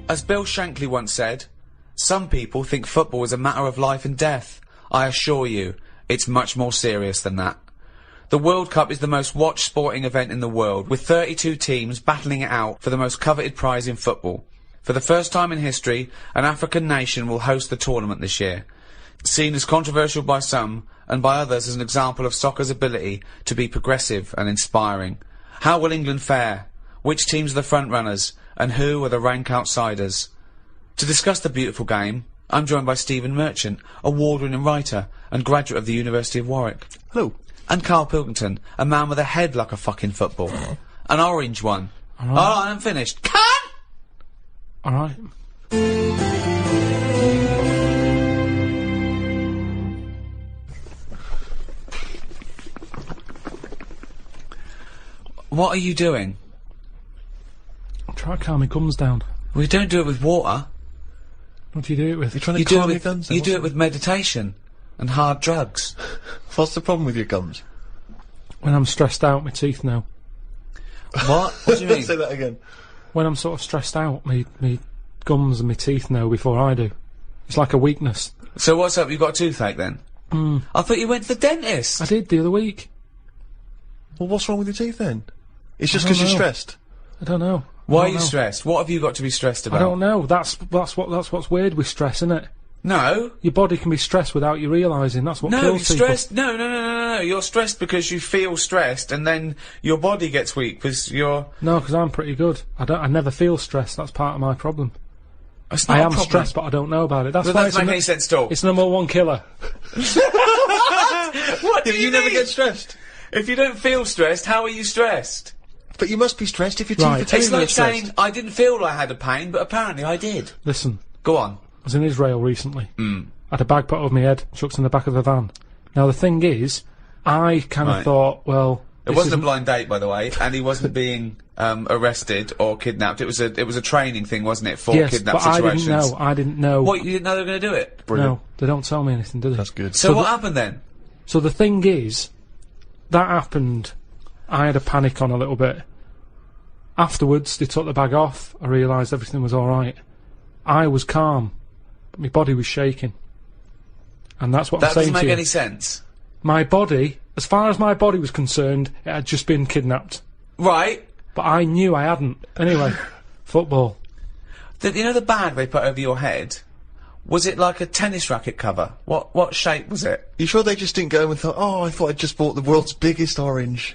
As Bill Shankly once said, some people think football is a matter of life and death. I assure you, it's much more serious than that. The World Cup is the most watched sporting event in the world, with 32 teams battling it out for the most coveted prize in football. For the first time in history, an African nation will host the tournament this year. Seen as controversial by some, and by others as an example of soccer's ability to be progressive and inspiring. How will England fare? Which teams are the front-runners? And who are the rank outsiders? To discuss the beautiful game, I'm joined by Stephen Merchant, award-winning writer and graduate of the University of Warwick. Hello. And Karl Pilkington, a man with a head like a fucking football. An orange one. Alright, I'm finished. Cut! Alright. What are you doing? I'm trying to calm my gums down. Well, you don't do it with water. What do you do it with? You're trying to calm your gums down. You do it with meditation and hard drugs. What's the problem with your gums? When I'm stressed out, my teeth know. What? What do you mean? Say that again. When I'm sort of stressed out, me gums and my teeth know before I do. It's like a weakness. So what's up? You got a toothache then? I thought you went to the dentist. I did the other week. Well, what's wrong with your teeth then? It's just because you're stressed. I don't know. Why are you stressed? What have you got to be stressed about? I don't know. That's what's weird with stress, isn't it? No. Your body can be stressed without you realising. That's what No, you're kills people. stressed. No. You're stressed because you feel stressed, and then your body gets weak because you're. No, because I'm pretty good. I never feel stressed. That's part of my problem. It's not I a am problem. stressed, but I don't know about it. That's That why doesn't make any sense at all. it's number one killer. What do you never mean? get stressed. If you don't feel stressed, how are you stressed? But you must be stressed if your teeth Right. are telling It's you you're like saying, stressed. I didn't feel I had a pain, but apparently I did. Listen, Go on. I was in Israel recently. I had a bag put over my head, chucked in the back of the van. Now the thing is, I kind of Right. thought, well, It wasn't a blind date, by the way, and he wasn't being arrested or kidnapped. It was a training thing, wasn't it, for yes, kidnap but situations? I didn't know. What, you didn't know they were going to do it? No, they don't tell me anything, do they? That's good. So what happened then? So the thing is, that happened. I had a panic on a little bit. Afterwards, they took the bag off. I realised everything was alright. I was calm, but my body was shaking. And that's what That I'm saying doesn't to make you. any sense. My body, as far as my body was concerned, it had just been kidnapped. Right. But I knew I hadn't. Anyway, football. You know the bag they put over your head? Was it like a tennis racket cover? What shape was it? You sure they just didn't go and thought, oh, I thought I just bought the world's biggest orange?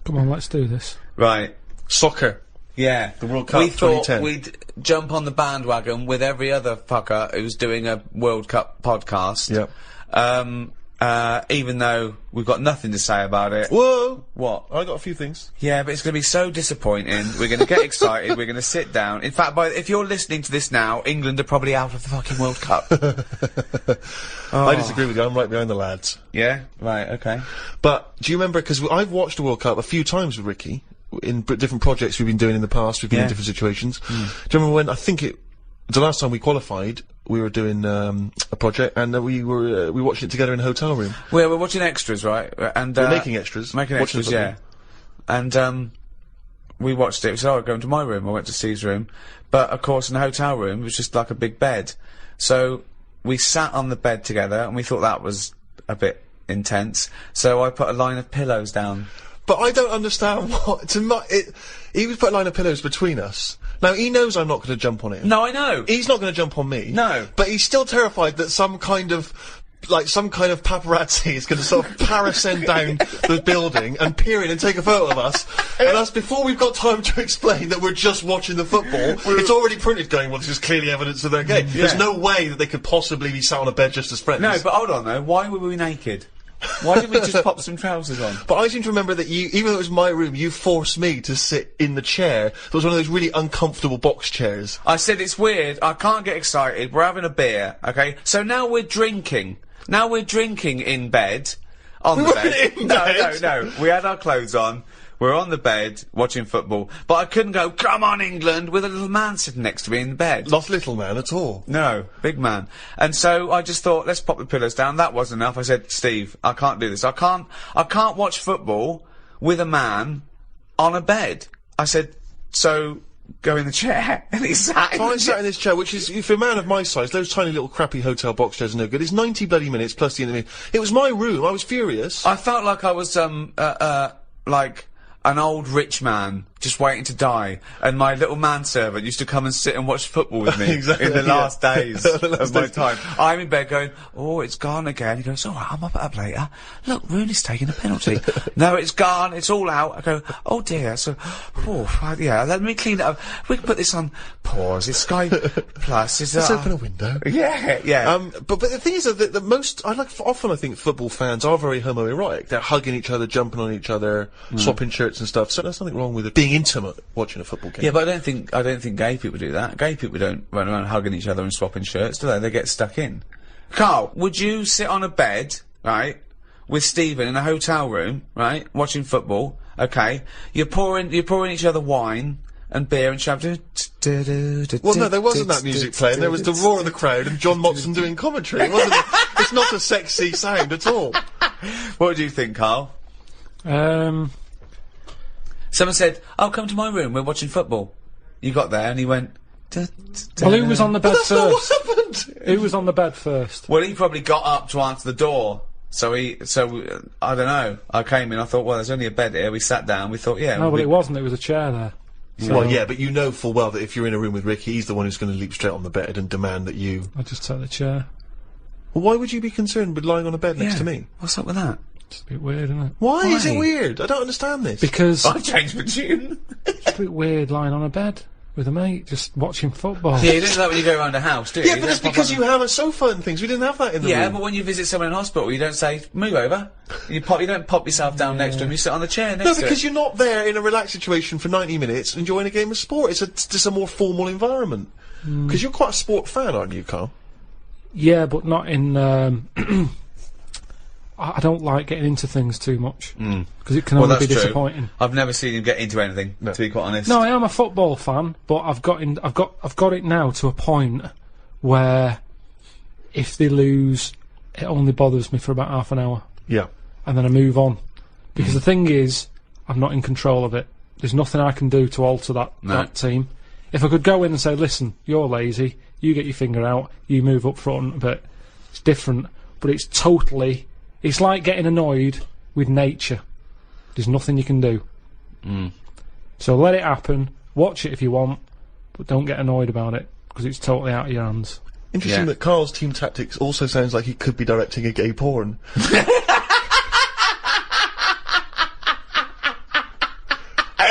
Come on, let's do this. Right. Soccer. Yeah. The World Cup We thought 2010. we'd jump on the bandwagon with every other fucker who's doing a World Cup podcast. Yep. Even though we've got nothing to say about it. Whoa! What? I got a few things. Yeah, but it's going to be so disappointing. We're going to get excited. We're going to sit down. In fact, if you're listening to this now, England are probably out of the fucking World Cup. I disagree with you. I'm right behind the lads. Yeah? Right, okay. But do you remember? Because I've watched the World Cup a few times with Ricky in different projects we've been doing in the past. We've been in different situations. Do you remember when the last time we qualified? We were doing a project, and we watched it together in a hotel room. We're watching extras, right? And We're making extras. Making Watching extras, the yeah. And we watched it. We said, "Oh, go into my room." I went to Steve's room, but of course, in the hotel room, it was just like a big bed. So we sat on the bed together, and we thought that was a bit intense. So I put a line of pillows down. But I don't understand what he was put a line of pillows between us. Now he knows I'm not going to jump on him. No, I know. He's not going to jump on me. No. But he's still terrified that some kind of paparazzi is going to sort of parascend down the building and peer in and take a photo of us. And us, before we've got time to explain that we're just watching the football, it's already printed going, well, this is clearly evidence of their game. There's no way that they could possibly be sat on a bed just as friends. No, but hold on though. Why were we naked? Why didn't we just pop some trousers on? But I seem to remember that you, even though it was my room, you forced me to sit in the chair. It was one of those really uncomfortable box chairs. I said it's weird. I can't get excited. We're having a beer, okay? So now we're drinking. Now we're drinking in bed. On the bed. In bed? No. We had our clothes on. We're on the bed watching football. But I couldn't go, come on, England, with a little man sitting next to me in bed. Not little man at all. No, big man. And so I just thought, let's pop the pillows down. That wasn't enough. I said, Steve, I can't do this. I can't watch football with a man on a bed. I said, so go in the chair, and he sat in So I the sat chair. in this chair, which is, for a man of my size, those tiny little crappy hotel box chairs are no good. It's 90 bloody minutes plus the interview. It was my room. I was furious. I felt like I was, like an old rich man just waiting to die, and my little manservant used to come and sit and watch football with me Exactly, in the yeah. last days The last of my days. time. I'm in bed going, oh, it's gone again. He goes, all right, I'm up later. Look, Rooney's taking a penalty. No, it's gone. It's all out. I go, oh dear. So, yeah, let me clean it up. We can put this on pause. It's Sky Plus. Let's open a window. Yeah. But the thing is that the most, often I think football fans are very homoerotic. They're hugging each other, jumping on each other, swapping shirts and stuff. So there's nothing wrong with it being intimate watching a football game. Yeah, but I don't think gay people do that. Gay people don't run around hugging each other and swapping shirts, do they? They get stuck in. Karl, would you sit on a bed, right, with Stephen in a hotel room, right, watching football? Okay, you're pouring each other wine and beer and shouting. Well, no, there wasn't that music playing. There was the roar of the crowd and John Motson doing commentary. It wasn't. It's not a sexy sound at all. What do you think, Karl? Someone said, "Oh, come to my room. We're watching football." You got there and he went. Well, who was on the bed That's not first? what happened. Who was on the bed first? Well, he probably got up to answer the door. So I don't know. I came in, I thought, well, there's only a bed here. We sat down, we thought, yeah. No, but it wasn't. It was a chair there. Well, yeah, but you know full well that if you're in a room with Ricky, he's the one who's going to leap straight on the bed and demand that you. I just took the chair. Well, why would you be concerned with lying on a bed next to me? What's up with that? It's a bit weird, isn't it? Why is it Why? weird? I don't understand this. Because I've changed my tune. it's a bit weird lying on a bed with a mate, just watching football. Yeah, you don't do that when you go around a house, do you? Yeah, You but don't it's pop because on- you have a sofa and things. We didn't have that in the Yeah, room. but when you visit someone in hospital, you don't say, move over. You don't pop yourself down next to him, you sit on the chair next No, to because him. you're not there in a relaxed situation for 90 minutes enjoying a game of sport. It's just a more formal environment. Because you're quite a sport fan, aren't you, Karl? Yeah, but not in. I don't like getting into things too much because it can Well, only be that's true. disappointing. I've never seen him get into anything, to be quite honest. No, I am a football fan, but I've got it now to a point where if they lose, it only bothers me for about half an hour, Yeah. and then I move on. Because the thing is, I'm not in control of it. There's nothing I can do to alter that team. If I could go in and say, listen, you're lazy, you get your finger out, you move up front a bit, it's different. But it's totally. It's like getting annoyed with nature. There's nothing you can do. So let it happen. Watch it if you want, but don't get annoyed about it because it's totally out of your hands. Interesting Yeah. that Karl's team tactics also sounds like he could be directing a gay porn.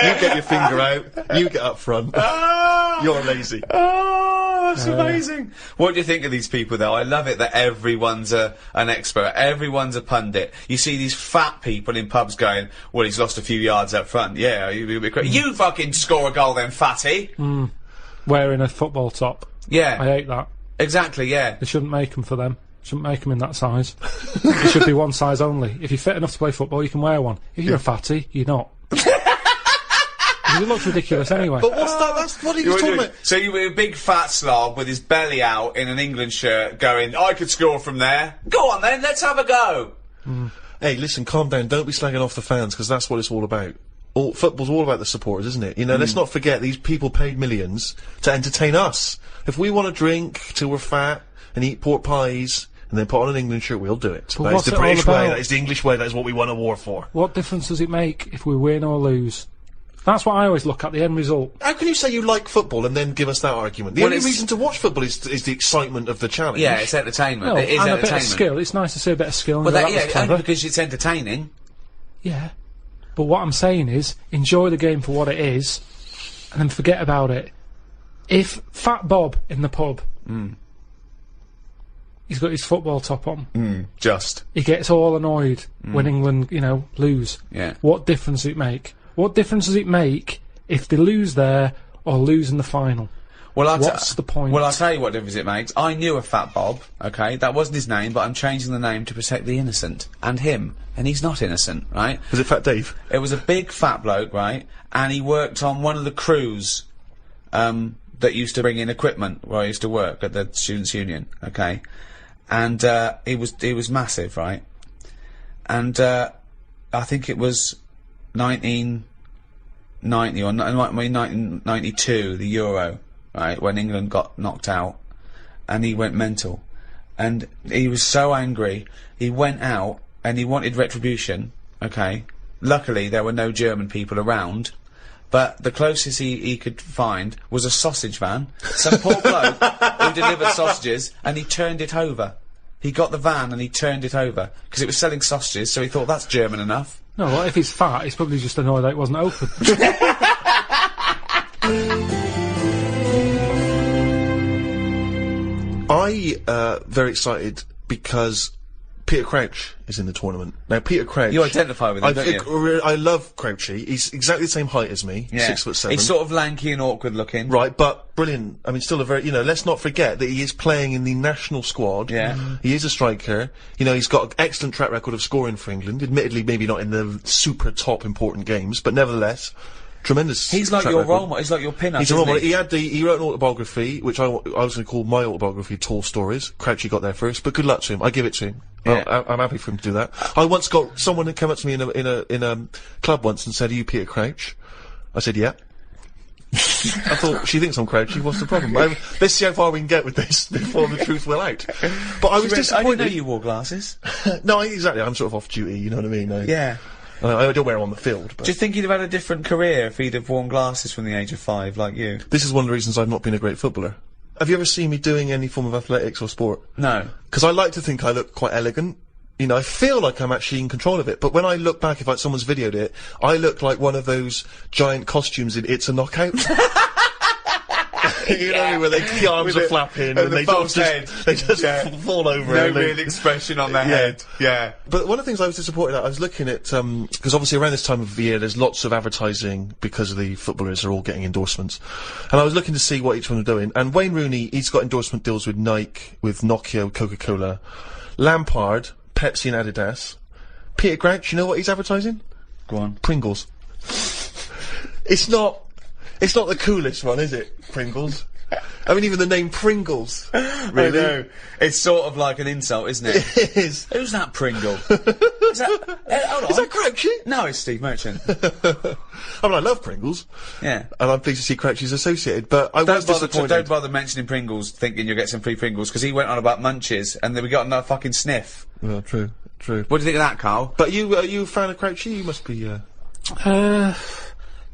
You get your finger out, you get up front. You're lazy. Oh, that's amazing. What do you think of these people, though? I love it that everyone's an expert. Everyone's a pundit. You see these fat people in pubs going, well, he's lost a few yards up front. Yeah, you fucking score a goal then, fatty. Wearing a football top. Yeah, I hate that. exactly, yeah. They shouldn't make them for them. Shouldn't make them in that size. It should be one size only. If you're fit enough to play football, you can wear one. If you're a fatty, you're not. 'Cause it looks ridiculous anyway. But what's that? That's what he was talking about. So you were a big fat slob with his belly out in an England shirt going, I could score from there. Go on then, let's have a go. Hey, listen, calm down. Don't be slagging off the fans, because that's what it's all about. Football's all about the supporters, isn't it? You know, let's not forget these people paid millions to entertain us. If we want to drink till we're fat and eat pork pies and then put on an England shirt, we'll do it. But That is what's the it all British way. about? That is the English way. That is what we won a war for. What difference does it make if we win or lose? That's what I always look at, the end result. How can you say you like football and then give us that argument? The Well, only it's- reason to watch football is the excitement of the challenge. Yeah, it's entertainment. No, It is and a entertainment. bit of skill. It's nice to see a bit of skill. And Well, go, that, that was yeah, clever. only because it's entertaining. Yeah. But what I'm saying is, enjoy the game for what it is, and then forget about it. If Fat Bob in the pub, he's got his football top on, Just. he gets all annoyed when England, lose. Yeah. What difference does it make? What difference does it make if they lose there or lose in the final? Well, What's the point? Well, I'll tell you what difference it makes. I knew a Fat Bob, okay? That wasn't his name, but I'm changing the name to protect the innocent. And him. And he's not innocent, right? Was it Fat Dave? It was a big fat bloke, right? And he worked on one of the crews, that used to bring in equipment where I used to work at the Students' Union, okay? And, he was massive, right? And, I think it was 19 1990 or 1992, the Euro, right, when England got knocked out, and he went mental. And he was so angry, he went out and he wanted retribution, okay? Luckily, there were no German people around, but the closest he could find was a sausage van. Some poor bloke who delivered sausages, and he turned it over. He got the van and he turned it over, because it was selling sausages, so he thought, that's German enough. No, well, if he's fat, he's probably just annoyed that it wasn't open. Very excited because Peter Crouch is in the tournament. Now, Peter Crouch... You identify with him, don't you? I love Crouchy. He's exactly the same height as me, 6'7". He's sort of lanky and awkward looking. Right, but brilliant. I mean, still a very... let's not forget that he is playing in the national squad. Yeah. He is a striker. He's got an excellent track record of scoring for England. Admittedly, maybe not in the super top important games, but nevertheless... Tremendous. He's like your role model. He's like your pin-up. He's a role model. He wrote an autobiography, which I was going to call my autobiography, Tall Stories. Crouchy got there first, but good luck to him. I give it to him. Yeah. I'm happy for him to do that. I once got someone who came up to me in a club once and said, "Are you Peter Crouch?" I said, "Yeah." I thought, she thinks I'm Crouchy. What's the problem? Let's see how far we can get with this before the truth will out. But I was disappointed. I didn't know you wore glasses. No, exactly. I'm sort of off duty. You know what I mean? Yeah. I don't wear them on the field. But do you think he'd have had a different career if he'd have worn glasses from the age of 5, like you? This is one of the reasons I've not been a great footballer. Have you ever seen me doing any form of athletics or sport? No. Because I like to think I look quite elegant. I feel like I'm actually in control of it. But when I look back, if someone's videoed it, I look like one of those giant costumes in It's a Knockout. You know, where the arms are flapping and they just fall over. No real expression on their head. Yeah. But one of the things I was disappointed at, I was looking at, because obviously around this time of the year there's lots of advertising because of the footballers are all getting endorsements. And I was looking to see what each one are doing. And Wayne Rooney, he's got endorsement deals with Nike, with Nokia, with Coca-Cola. Lampard, Pepsi and Adidas. Peter Crouch, you know what he's advertising? Go on. Pringles. It's not the coolest one, is it? Pringles. I mean, even the name Pringles. Really? I know. It's sort of like an insult, isn't it? It is. Who's that Pringle? Is that... hold on. Is that Crouchy? No, it's Steve Merchant. I mean, I love Pringles. Yeah. And I'm pleased to see Crouchy's associated, but I was disappointed. Don't bother mentioning Pringles thinking you'll get some free Pringles, because he went on about Munches, and then we got another fucking sniff. Well, true. What do you think of that, Karl? But are you a fan of Crouchy? You must be,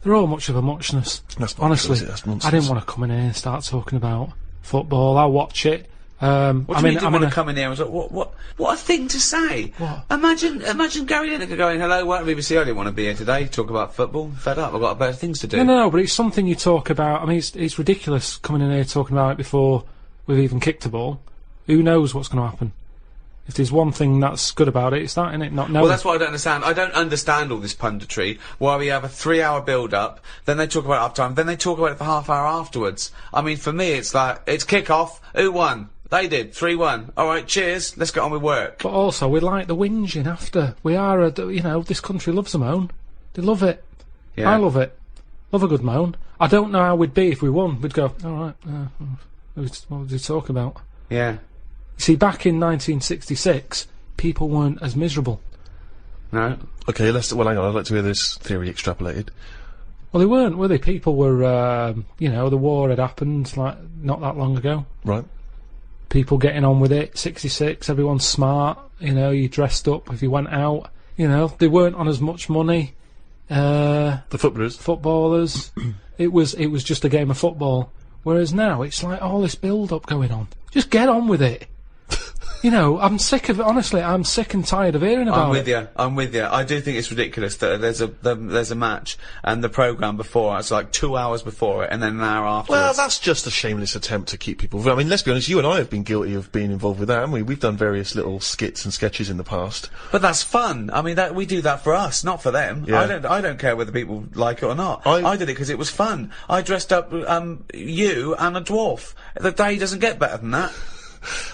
They're all much of a muchness. Honestly, I didn't want to come in here and start talking about football. I'll watch it. What do you mean you didn't want to come in here and was like, what a thing to say? What? Imagine Gary Lineker going, hello, welcome to BBC, I didn't want to be here today, talk about football, fed up, I've got better things to do. No, but it's something you talk about. I mean, it's ridiculous coming in here talking about it before we've even kicked a ball. Who knows what's going to happen? If there's one thing that's good about it, it's that, innit? Not knowing. Well, that's what I don't understand. I don't understand all this punditry, where we have a 3-hour build-up, then they talk about it half time, then they talk about it for half hour afterwards. I mean, for me, it's like, it's kick-off, who won? They did, 3-1. Alright, cheers, let's get on with work. But also, we like the whinging after. We are, this country loves a moan. They love it. Yeah. I love it. Love a good moan. I don't know how we'd be if we won. We'd go, alright, what was he talking about? Yeah. See, back in 1966, people weren't as miserable. No. Okay, hang on, I'd like to hear this theory extrapolated. Well, they weren't, were they? People were, the war had happened, like, not that long ago. Right. People getting on with it, 66, everyone's smart, you dressed up if you went out, they weren't on as much money. The Footballers. It was just a game of football. Whereas now, it's like all this build-up going on. Just get on with it. I'm sick of it, honestly, I'm sick and tired of hearing about it. I'm with you. I do think it's ridiculous that there's a match, and the programme before, it's like 2 hours before it, and then an hour afterwards. Well, that's just a shameless attempt to keep people... I mean, let's be honest, you and I have been guilty of being involved with that, haven't we? We've done various little skits and sketches in the past. But that's fun. I mean, we do that for us, not for them. Yeah. I don't care whether people like it or not. I did it because it was fun. I dressed up, you and a dwarf. The day doesn't get better than that.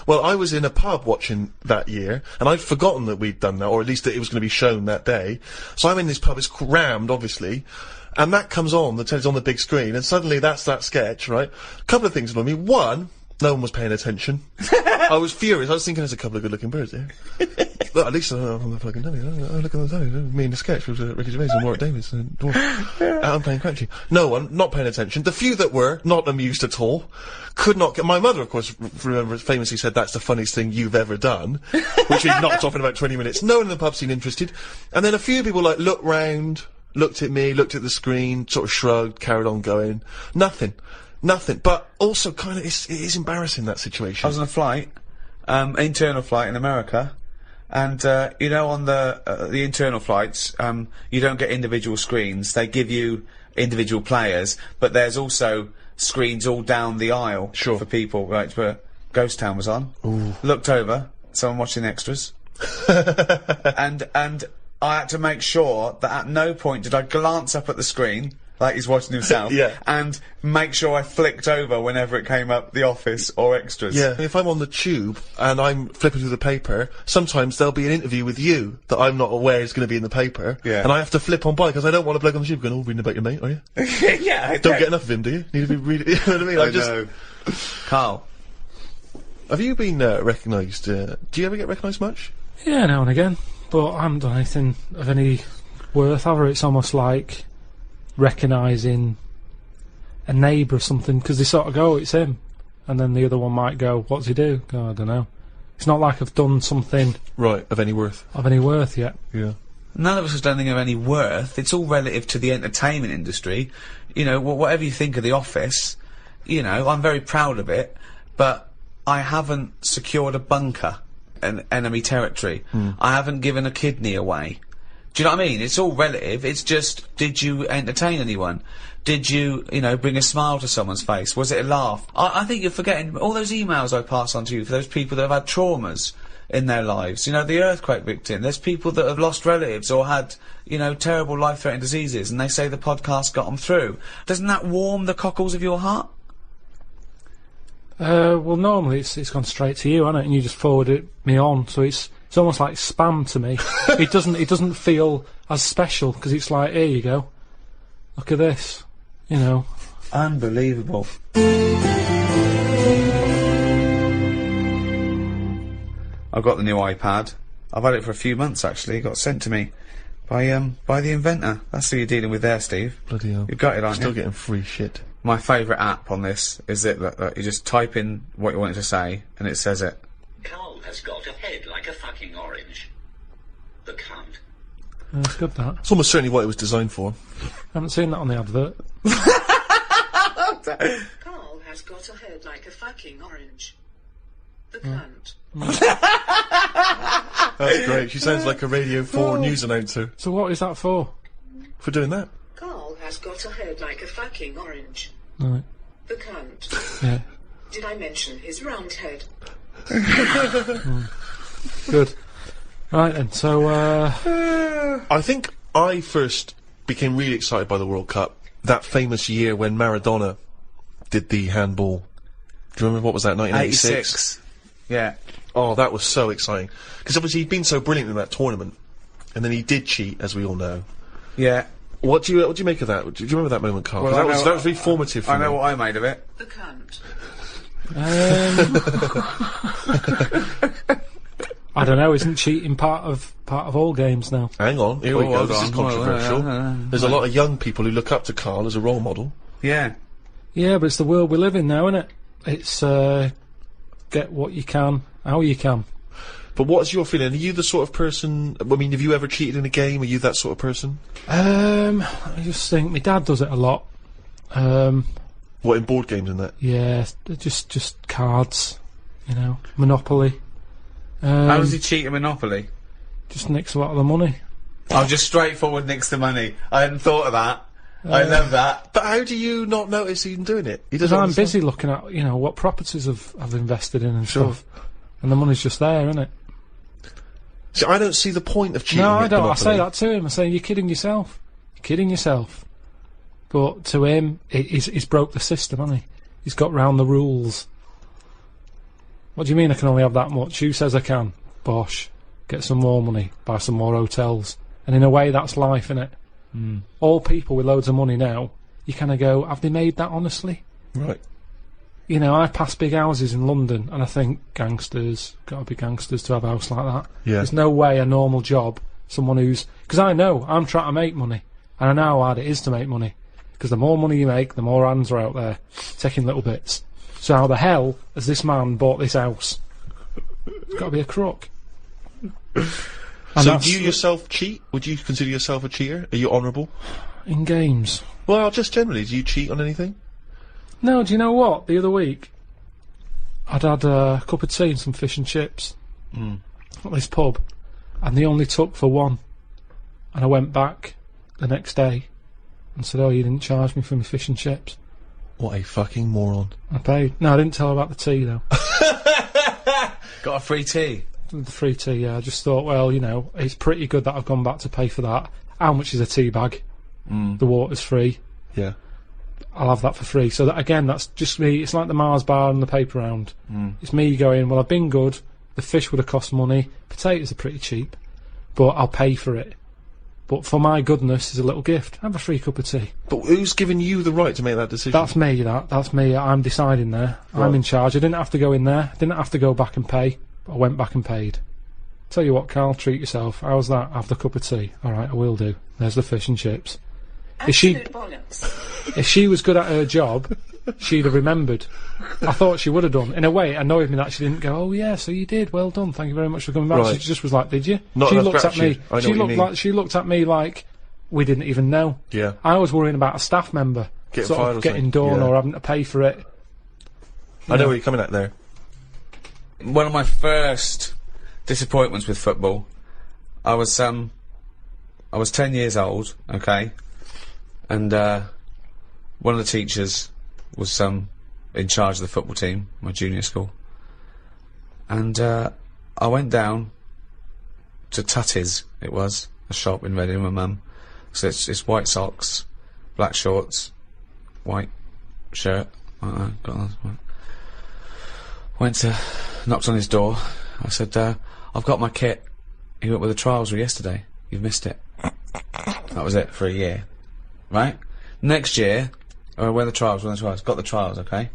Well, I was in a pub watching that year, and I'd forgotten that we'd done that, or at least that it was going to be shown that day. So I'm in this pub, it's crammed, obviously, and that comes on, the telly's on the big screen, and suddenly that's that sketch, right? A couple of things annoyed me. One, no one was paying attention. I was furious. I was thinking there's a couple of good-looking birds here. Look, at least on the fucking telly. Look at the telly. Me in the sketch with Ricky Gervais and Warwick Davis and I'm playing Crunchy. No one, not paying attention. The few that were, not amused at all, could not get... My mother, of course, remember, famously said, that's the funniest thing you've ever done, which we knocked off in about 20 minutes. No one in the pub seemed interested. And then a few people, like, looked round, looked at me, looked at the screen, sort of shrugged, carried on going. Nothing. But also, kind of, it is embarrassing, that situation. I was on a flight, internal flight in America, and, you know, on the internal flights, you don't get individual screens. They give you individual players, but there's also screens all down the aisle for people. Right, where Ghost Town was on. Ooh. Looked over, someone watching extras, and I had to make sure that at no point did I glance up at the screen like he's watching himself, and make sure I flicked over whenever it came up The Office or extras. Yeah, if I'm on the tube and I'm flipping through the paper, sometimes there'll be an interview with you that I'm not aware is going to be in the paper, and I have to flip on by because I don't want a bloke on the tube going, "Oh, reading about your mate, are you?" Yeah, don't get enough of him, do you? Need to be reading. You know what I mean? I know. Carl, have you been recognised? Do you ever get recognised much? Yeah, now and again, but I haven't done anything of any worth ever. It's almost like recognising a neighbour or something, because they sort of go, it's him, and then the other one might go, what's he do? Oh, I don't know. It's not like I've done something of any worth yet. Yeah. None of us has done anything of any worth. It's all relative to the entertainment industry. You know, whatever you think of The Office, you know, I'm very proud of it, but I haven't secured a bunker in enemy territory. I haven't given a kidney away. Do you know what I mean? It's all relative. It's just, did you entertain anyone? Did you, you know, bring a smile to someone's face? Was it a laugh? I think you're forgetting all those emails I pass on to you for those people that have had traumas in their lives. You know, the earthquake victim. There's people that have lost relatives or had, you know, terrible life-threatening diseases, and they say the podcast got them through. Doesn't that warm the cockles of your heart? Well, normally it's gone straight to you, hasn't it? And you just forward me on, so it's almost like spam to me. It doesn't feel as special, because it's like, here you go, look at this, you know. Unbelievable. I've got the new iPad. I've had it for a few months, actually. It got sent to me by the inventor. That's who you're dealing with there, Steve. Bloody hell. You've got it, aren't you? Still getting free shit. My favourite app on this is that you just type in what you want it to say, and it says it. Karl has got a head like a fucking orange. The cunt. That's good, that. It's almost certainly what it was designed for. I haven't seen that on the advert. Karl has got a head like a fucking orange. The cunt. That's great. She sounds like a Radio 4 news announcer. So what is that for? For doing that? Karl has got a head like a fucking orange. Right. The cunt. Yeah. Did I mention his round head? Good. Right then, so I think I first became really excited by the World Cup that famous year when Maradona did the handball. Do you remember, what was that, 1986? Yeah. Oh, that was so exciting. Because obviously he'd been so brilliant in that tournament. And then he did cheat, as we all know. Yeah. What do you make of that? Do you remember that moment, Karl? Well, that was very formative for me. I know what I made of it. The cunt. I don't know. Isn't cheating part of all games now? Hang on, here we go. hold This is on. controversial. There's a lot of young people who look up to Karl as a role model. Yeah. Yeah, but it's the world we live in now, isn't it? It's get what you can, how you can. But what's your feeling? Are you the sort of person... I mean, have you ever cheated in a game? Are you that sort of person? I just think my dad does it a lot. What, in board games and that? Yeah, just cards, you know, Monopoly. How does he cheat at Monopoly? Just nicks a lot of the money. Oh, just straightforward nicks the money. I hadn't thought of that. I love that. But how do you not notice him doing it? He Because doesn't I'm understand. busy looking at, you know, what properties I've invested in and stuff. And the money's just there, isn't it? See, I don't see the point of cheating. No, I at don't. I Monopoly. say that to him. I say, you're kidding yourself. You're kidding yourself. But to him, he's broke the system, hasn't he? He's got round the rules. What do you mean I can only have that much? Who says I can? Bosh. Get some more money. Buy some more hotels. And in a way, that's life, innit? All people with loads of money now, you kind of go, have they made that honestly? Right. You know, I pass big houses in London and I think, gangsters, gotta be gangsters to have a house like that. Yeah. There's no way a normal job, someone who's... Because I know, I'm trying to make money. And I know how hard it is to make money. Because the more money you make, the more hands are out there, taking little bits. So how the hell has this man bought this house? It's gotta be a crook. So do you yourself cheat? Would you consider yourself a cheater? Are you honourable? In games. Well, just generally, do you cheat on anything? No, do you know what? The other week, I'd had a cup of tea and some fish and chips at this pub, and they only took for one. And I went back the next day and said, "Oh, you didn't charge me for my fish and chips." What a fucking moron. I paid. No, I didn't tell her about the tea, though. Got a free tea? The free tea, yeah. I just thought, well, you know, it's pretty good that I've gone back to pay for that. How much is a tea bag? The water's free. Yeah. I'll have that for free. So that, again, that's just me. It's like the Mars bar and the paper round. It's me going, well, I've been good. The fish would have cost money. Potatoes are pretty cheap, but I'll pay for it. But for my goodness, is a little gift. Have a free cup of tea. But who's giving you the right to make that decision? That's me, that's me. I'm deciding there. Right. I'm in charge. I didn't have to go in there. I didn't have to go back and pay. But I went back and paid. Tell you what, Karl, treat yourself. How's that? Have the cup of tea. Alright, I will do. There's the fish and chips. If she was good at her job, she'd have remembered. I thought she would have done. In a way, it annoyed me that she didn't go, "Oh yeah, so you did. Well done. Thank you very much for coming back." Right. She just was like, "Did you?" Not She enough looked at me. gratitude. I know what you mean. She looked at me like we didn't even know. Yeah. I was worrying about a staff member Getting sort fired of or getting something. done Yeah. or having to pay for it. I know where you're coming at there. One of my first disappointments with football, I was 10 years old, okay, and one of the teachers was in charge of the football team, my junior school, and I went down to Tutty's. It was a shop in Reading with my mum. So it's white socks, black shorts, white shirt. Knocked on his door. I said, "I've got my kit." He went, "Well, the trials were yesterday. You've missed it." That was it for a year, right? Next year, when the trials, got the trials, okay?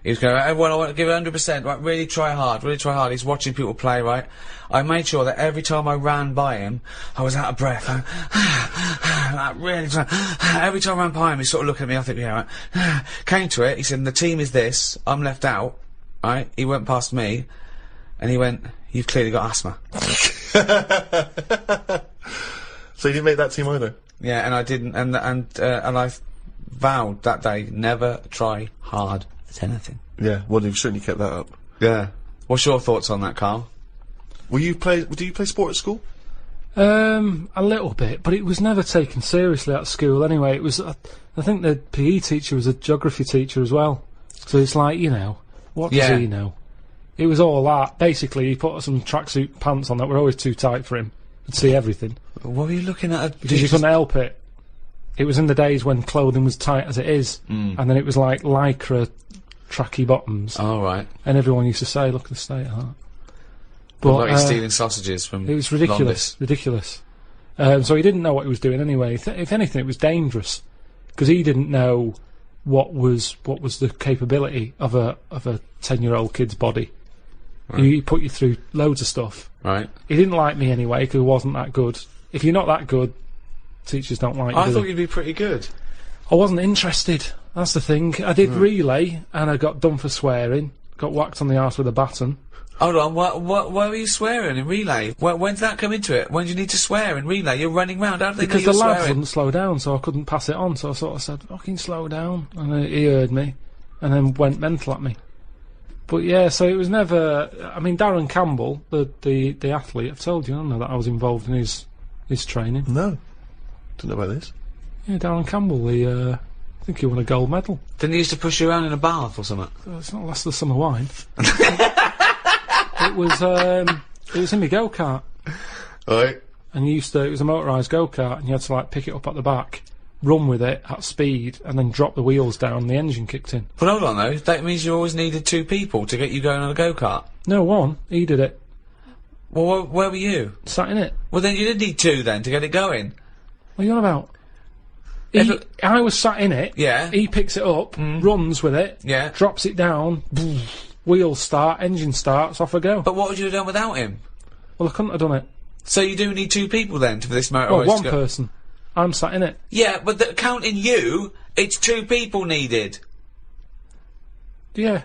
He was going, "Everyone, I want to give it 100%, right? Really try hard, really try hard." He's watching people play, right? I made sure that every time I ran by him, I was out of breath. Every time I ran by him, he's sort of looking at me, I think, yeah, right. Came to it, he said, "The team is this, I'm left out," right? He went past me, and he went, "You've clearly got asthma." So you didn't make that team either? Yeah, and I didn't, and I vowed that day, never try hard at anything. Yeah, well, you've certainly kept that up. Yeah. What's your thoughts on that, Karl? Do you play sport at school? A little bit, but it was never taken seriously at school anyway. It was, I think the PE teacher was a geography teacher as well. So it's like, you know, what does he know? It was all that. Basically, he put some tracksuit pants on that were always too tight for him. Could see everything. What were you looking at? Because you couldn't help it. It was in the days when clothing was tight as it is, and then it was like lycra tracky bottoms. Oh, right. And everyone used to say, "Look at the state of that." But like he's stealing sausages from it was ridiculous, ridiculous. So he didn't know what he was doing anyway. If anything, it was dangerous because he didn't know what was the capability of a 10-year-old kid's body. Right. He put you through loads of stuff. Right. He didn't like me anyway because I wasn't that good. If you're not that good, teachers don't like you. I thought you'd be pretty good. I wasn't interested. That's the thing. I did relay and I got done for swearing. Got whacked on the arse with a baton. Hold on, why were you swearing in relay? When did that come into it? When did you need to swear in relay? You're running round, how do they know because you're the lads swearing? wouldn't slow down, so I couldn't pass it on, so I sort of said, "Fucking slow down," and he heard me, and then went mental at me. But yeah, so it was never, I mean, Darren Campbell, the athlete, I've told you, I don't know that I was involved in his training. No. Don't know about this. Yeah, Darren Campbell, I think he won a gold medal. Didn't he used to push you around in a bath or something? It's not less than summer wine. It was in my go-kart. Right. And it was a motorised go-kart, and you had to like pick it up at the back, run with it at speed, and then drop the wheels down and the engine kicked in. But hold on though, that means you always needed 2 people to get you going on a go-kart. No, one. He did it. Well, where were you? Sat in it. Well then you did need 2 then to get it going. What are you on about? I was sat in it. Yeah. He picks it up, runs with it. Yeah. Drops it down. Wheels start, engine starts, off I go. But what would you have done without him? Well, I couldn't have done it. So you do need 2 people then for this motor Well, race one to go? person. I'm sat in it. Yeah, but counting you, it's 2 people needed. Yeah.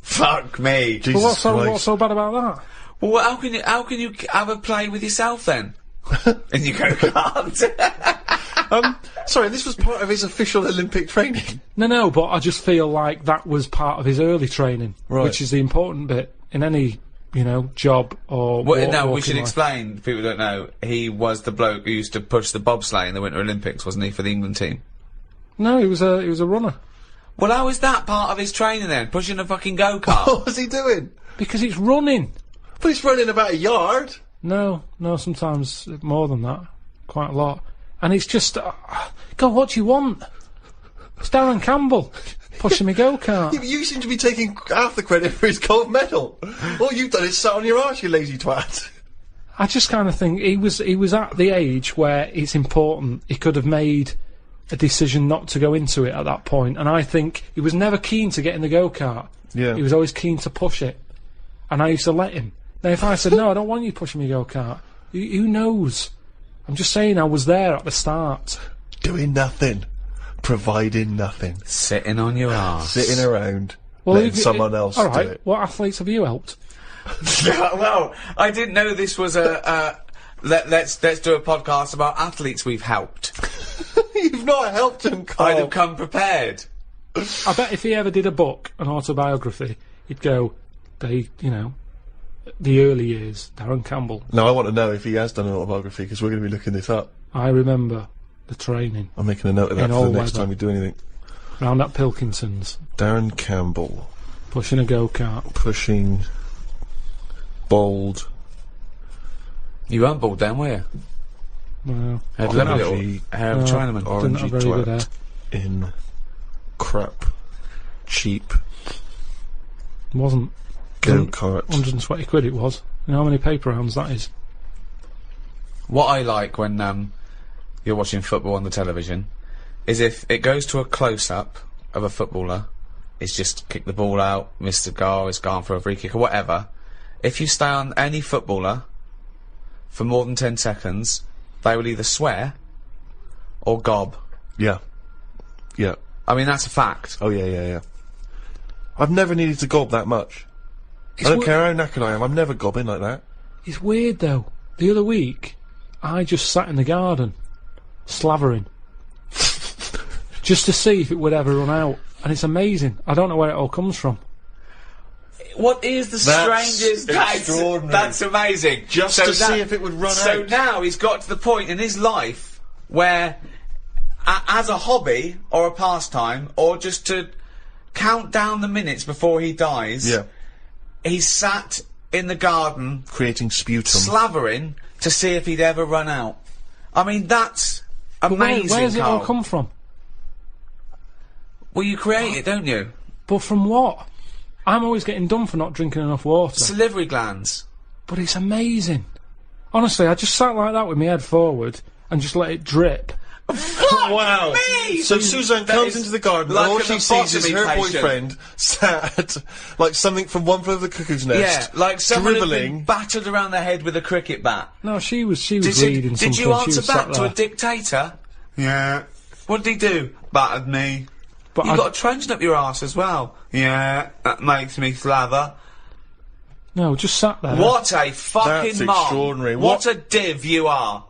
Fuck me. Jesus But what's Christ. so bad about that? Well, how can you have a play with yourself then? And you go, can't. Sorry, this was part of his official Olympic training. No, but I just feel like that was part of his early training, Right. which is the important bit in any, job or. Well, no, we walking should life. explain. People don't know. He was the bloke who used to push the bobsleigh in the Winter Olympics, wasn't he, for the England team? No, he was a runner Well, how is that part of his training then? Pushing a fucking go-kart? What was he doing? because it's running. But he's running about a yard. No, sometimes more than that, quite a lot, and it's just, God, what do you want? It's Darren Campbell pushing me go-kart. You seem to be taking half the credit for his gold medal. All you've done is sat on your arse, you lazy twat. I just kind of think he was at the age where it's important. He could have made a decision not to go into it at that point, and I think he was never keen to get in the go-kart. Yeah. He was always keen to push it, and I used to let him. Now, if I said, no, I don't want you pushing me go-kart, who knows? I'm just saying I was there at the start. Doing nothing. Providing nothing. Sitting on your arse. Sitting around. Letting someone else all right, do it. what athletes have you helped? Well, I didn't know this was let's do a podcast about athletes we've helped. You've not helped him, Karl. I'd have come prepared. I bet if he ever did a book, an autobiography, he'd go, the early years, Darren Campbell. Now, I want to know if he has done an autobiography, because we're going to be looking this up. I remember the training I'm making a note of that In for all the next weather. time we do anything. round at Pilkington's, Darren Campbell. pushing a go-kart. Pushing. Bald. You weren't bald then, were you? Well, Had a lovely little Orangey. hair of Chinaman. didn't Orangey have very good hair. twat. In. Crap. Cheap. Wasn't. Go-kart. 120 quid it was. You know how many paper rounds that is? What I like when you're watching football on the television is if it goes to a close-up of a footballer, it's just kick the ball out, missed the goal, it's gone for a free kick or whatever. If you stay on any footballer for more than 10 seconds, they will either swear or gob. Yeah. Yeah. I mean, that's a fact. Oh, yeah. I've never needed to gob that much. I don't care how knackered I am, I'm never gobbing like that. It's weird though. The other week, I just sat in the garden, slavering, just to see if it would ever run out. And it's amazing. I don't know where it all comes from. What is the That's strangest... extraordinary. That's amazing. Just to see if it would run So out. now he's got to the point in his life where, as a hobby or a pastime, or just to count down the minutes before he dies, Yeah. he's sat in the garden Creating sputum. slavering to see if he'd ever run out. I mean, that's amazing, Where's it all Karl. come from? Well, you create it, don't you? But from what? I'm always getting done for not drinking enough water. Salivary glands. But it's amazing. Honestly, I just sat like that with my head forward and just let it drip. Wow. Me! So Suzanne That comes is into the garden like and all an she sees is her lobotomy patient. boyfriend sat like something from One Flew Over the Cuckoo's Yeah, Nest. like someone had been dribbling. battered around the head with a cricket bat. No, she was Did reading something. you She answer was back sat to a there. dictator? Yeah. What did he do? Battered me. But You I- got a truncheon up your arse as well. Yeah, that makes me slather. No, just sat there. What a fucking That's mom. extraordinary. What a div you are.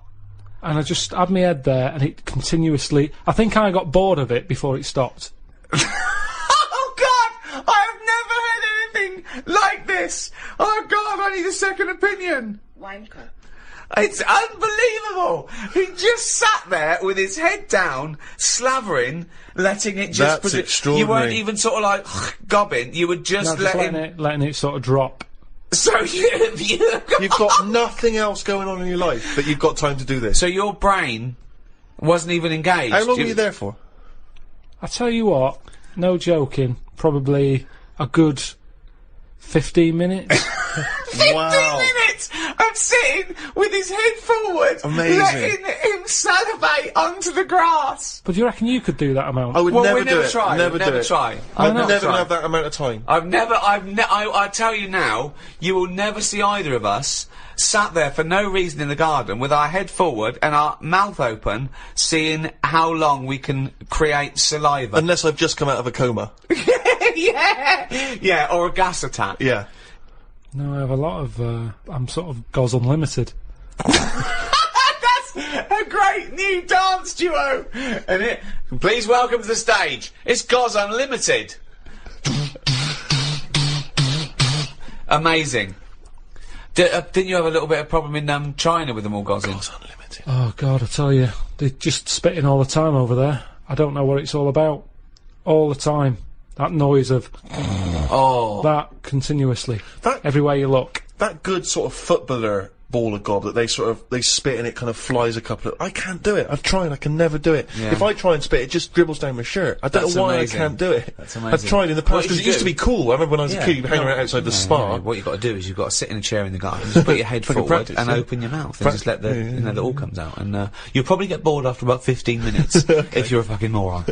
And I just had my head there and it continuously... I think I got bored of it before it stopped. Oh God! I have never heard anything like this. Oh God! I need a second opinion. Wanker. It's unbelievable. He just sat there with his head down, slavering, letting it just. That's You extraordinary. weren't even sort of like gobbing. You were just No, just letting. letting it sort of drop. So You've got nothing else going on in your life that you've got time to do this. So your brain wasn't even engaged. How long were you there for? I tell you what, no joking, probably a good 15 minutes. 15 Wow. minutes of sitting with his head forward, Amazing. letting him salivate onto the grass. But do you reckon you could do that amount? I would Well, never we do never it. try. Never we do never it. try. I'd know. never Try. have that amount of time. I tell you now, you will never see either of us sat there for no reason in the garden with our head forward and our mouth open, seeing how long we can create saliva. Unless I've just come out of a coma. yeah, or a gas attack. Yeah. No, I have a lot of. I'm sort of Goz Unlimited. That's a great new dance duo, isn't it? Please welcome to the stage. It's Goz Unlimited. Amazing. Didn't you have a little bit of problem in China with them all gozzing? Goz Unlimited. Oh God, I tell you, they're just spitting all the time over there. I don't know what it's all about. All the time, that noise of that continuously. That- everywhere you look. That good sort of footballer ball of gob that they spit and it kind of flies a couple of... I can't do it. I've tried. I can never do it. Yeah. If I try and spit, it just dribbles down my shirt. I don't That's know why amazing. I can't do it. That's amazing. I've tried in the What past you because it used to do- be cool. I remember when I was a kid, you'd hang around outside the spa. What you've got to do is you've got to sit in a chair in the garden, just put your head Like a forward practice, and yeah. open your mouth and just let the yeah, the all comes out. And you'll probably get bored after about 15 minutes if you're a fucking moron.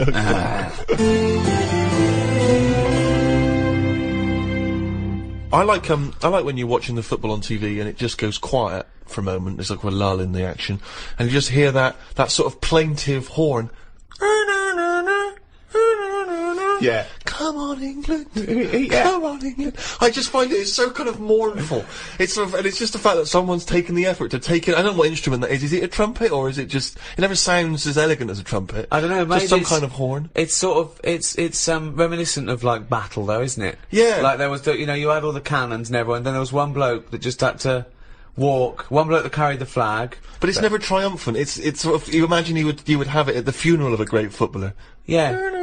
I like when you're watching the football on TV and it just goes quiet for a moment. There's like a lull in the action, and you just hear that sort of plaintive horn. Yeah. Come on, England. Come on, England. I just find it's so kind of mournful. It's sort of, and it's just the fact that someone's taken the effort to take it. I don't know what instrument that is. Is it a trumpet or is it just? It never sounds as elegant as a trumpet. I don't know. Maybe Just some it's- kind of horn. It's sort of it's reminiscent of like battle though, isn't it? Yeah. Like there was you had all the cannons and everyone. Then there was one bloke that just had to walk. One bloke that carried the flag. But it's never triumphant. It's sort of, you imagine you would have it at the funeral of a great footballer. Yeah.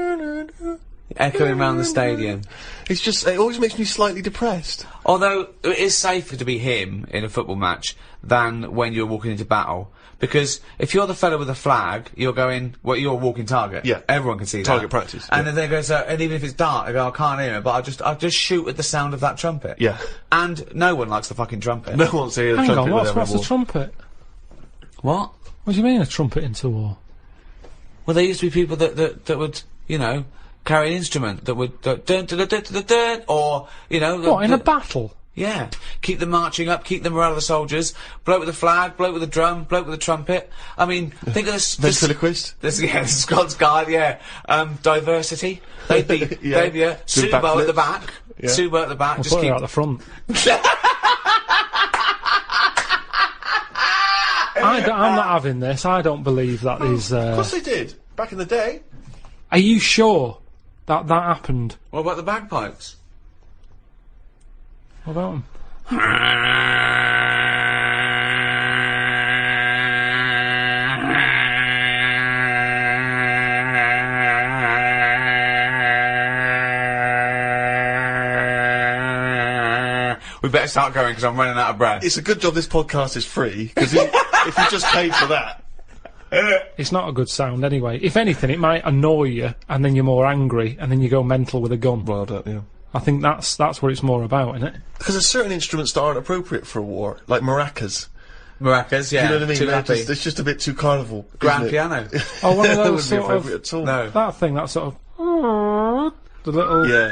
Echoing around the stadium. It's just, it always makes me slightly depressed. Although it is safer to be him in a football match than when you're walking into battle. Because if you're the fella with the flag, you're you're a walking target. Yeah. Everyone can see that. Target practice, And yeah. then they go, and even if it's dark, they go, I can't hear it, but I'll just shoot at the sound of that trumpet. Yeah. And no one likes the fucking trumpet. No one's here. Hang on, what's with a trumpet? What? What do you mean a trumpet into war? Well, there used to be people that would, carry an instrument that would dun dun dun dun dun dun, or What, in a battle? yeah, keep them marching up, keep the morale of the soldiers. Bloke with the flag, bloke with the drum, bloke with the trumpet. I mean, think of this. Ventriloquist? This the Scots Guard, yeah. Diversity. They'd be, Yeah. they'd be a Doing Subo at the backflips. back. Yeah. Subo at the back. I'll Just put keep. it out the front. I'm not having this. I don't believe that is. Of course they did. Back in the day. Are you sure that happened? What about the bagpipes? What about 'em? We better start going because I'm running out of breath. It's a good job this podcast is free, because if you just paid for that. It's not a good sound anyway. If anything, it might annoy you, and then you're more angry, and then you go mental with a gun. Well done, yeah. I think that's what it's more about, isn't it? Because there's certain instruments that aren't appropriate for a war, like maracas. Maracas, yeah. You know what I mean? Too They're happy. it's just a bit too carnival. Grand isn't it? piano. Oh, one of That those wouldn't be sort of appropriate at all. No. that thing, that sort of the little Yeah.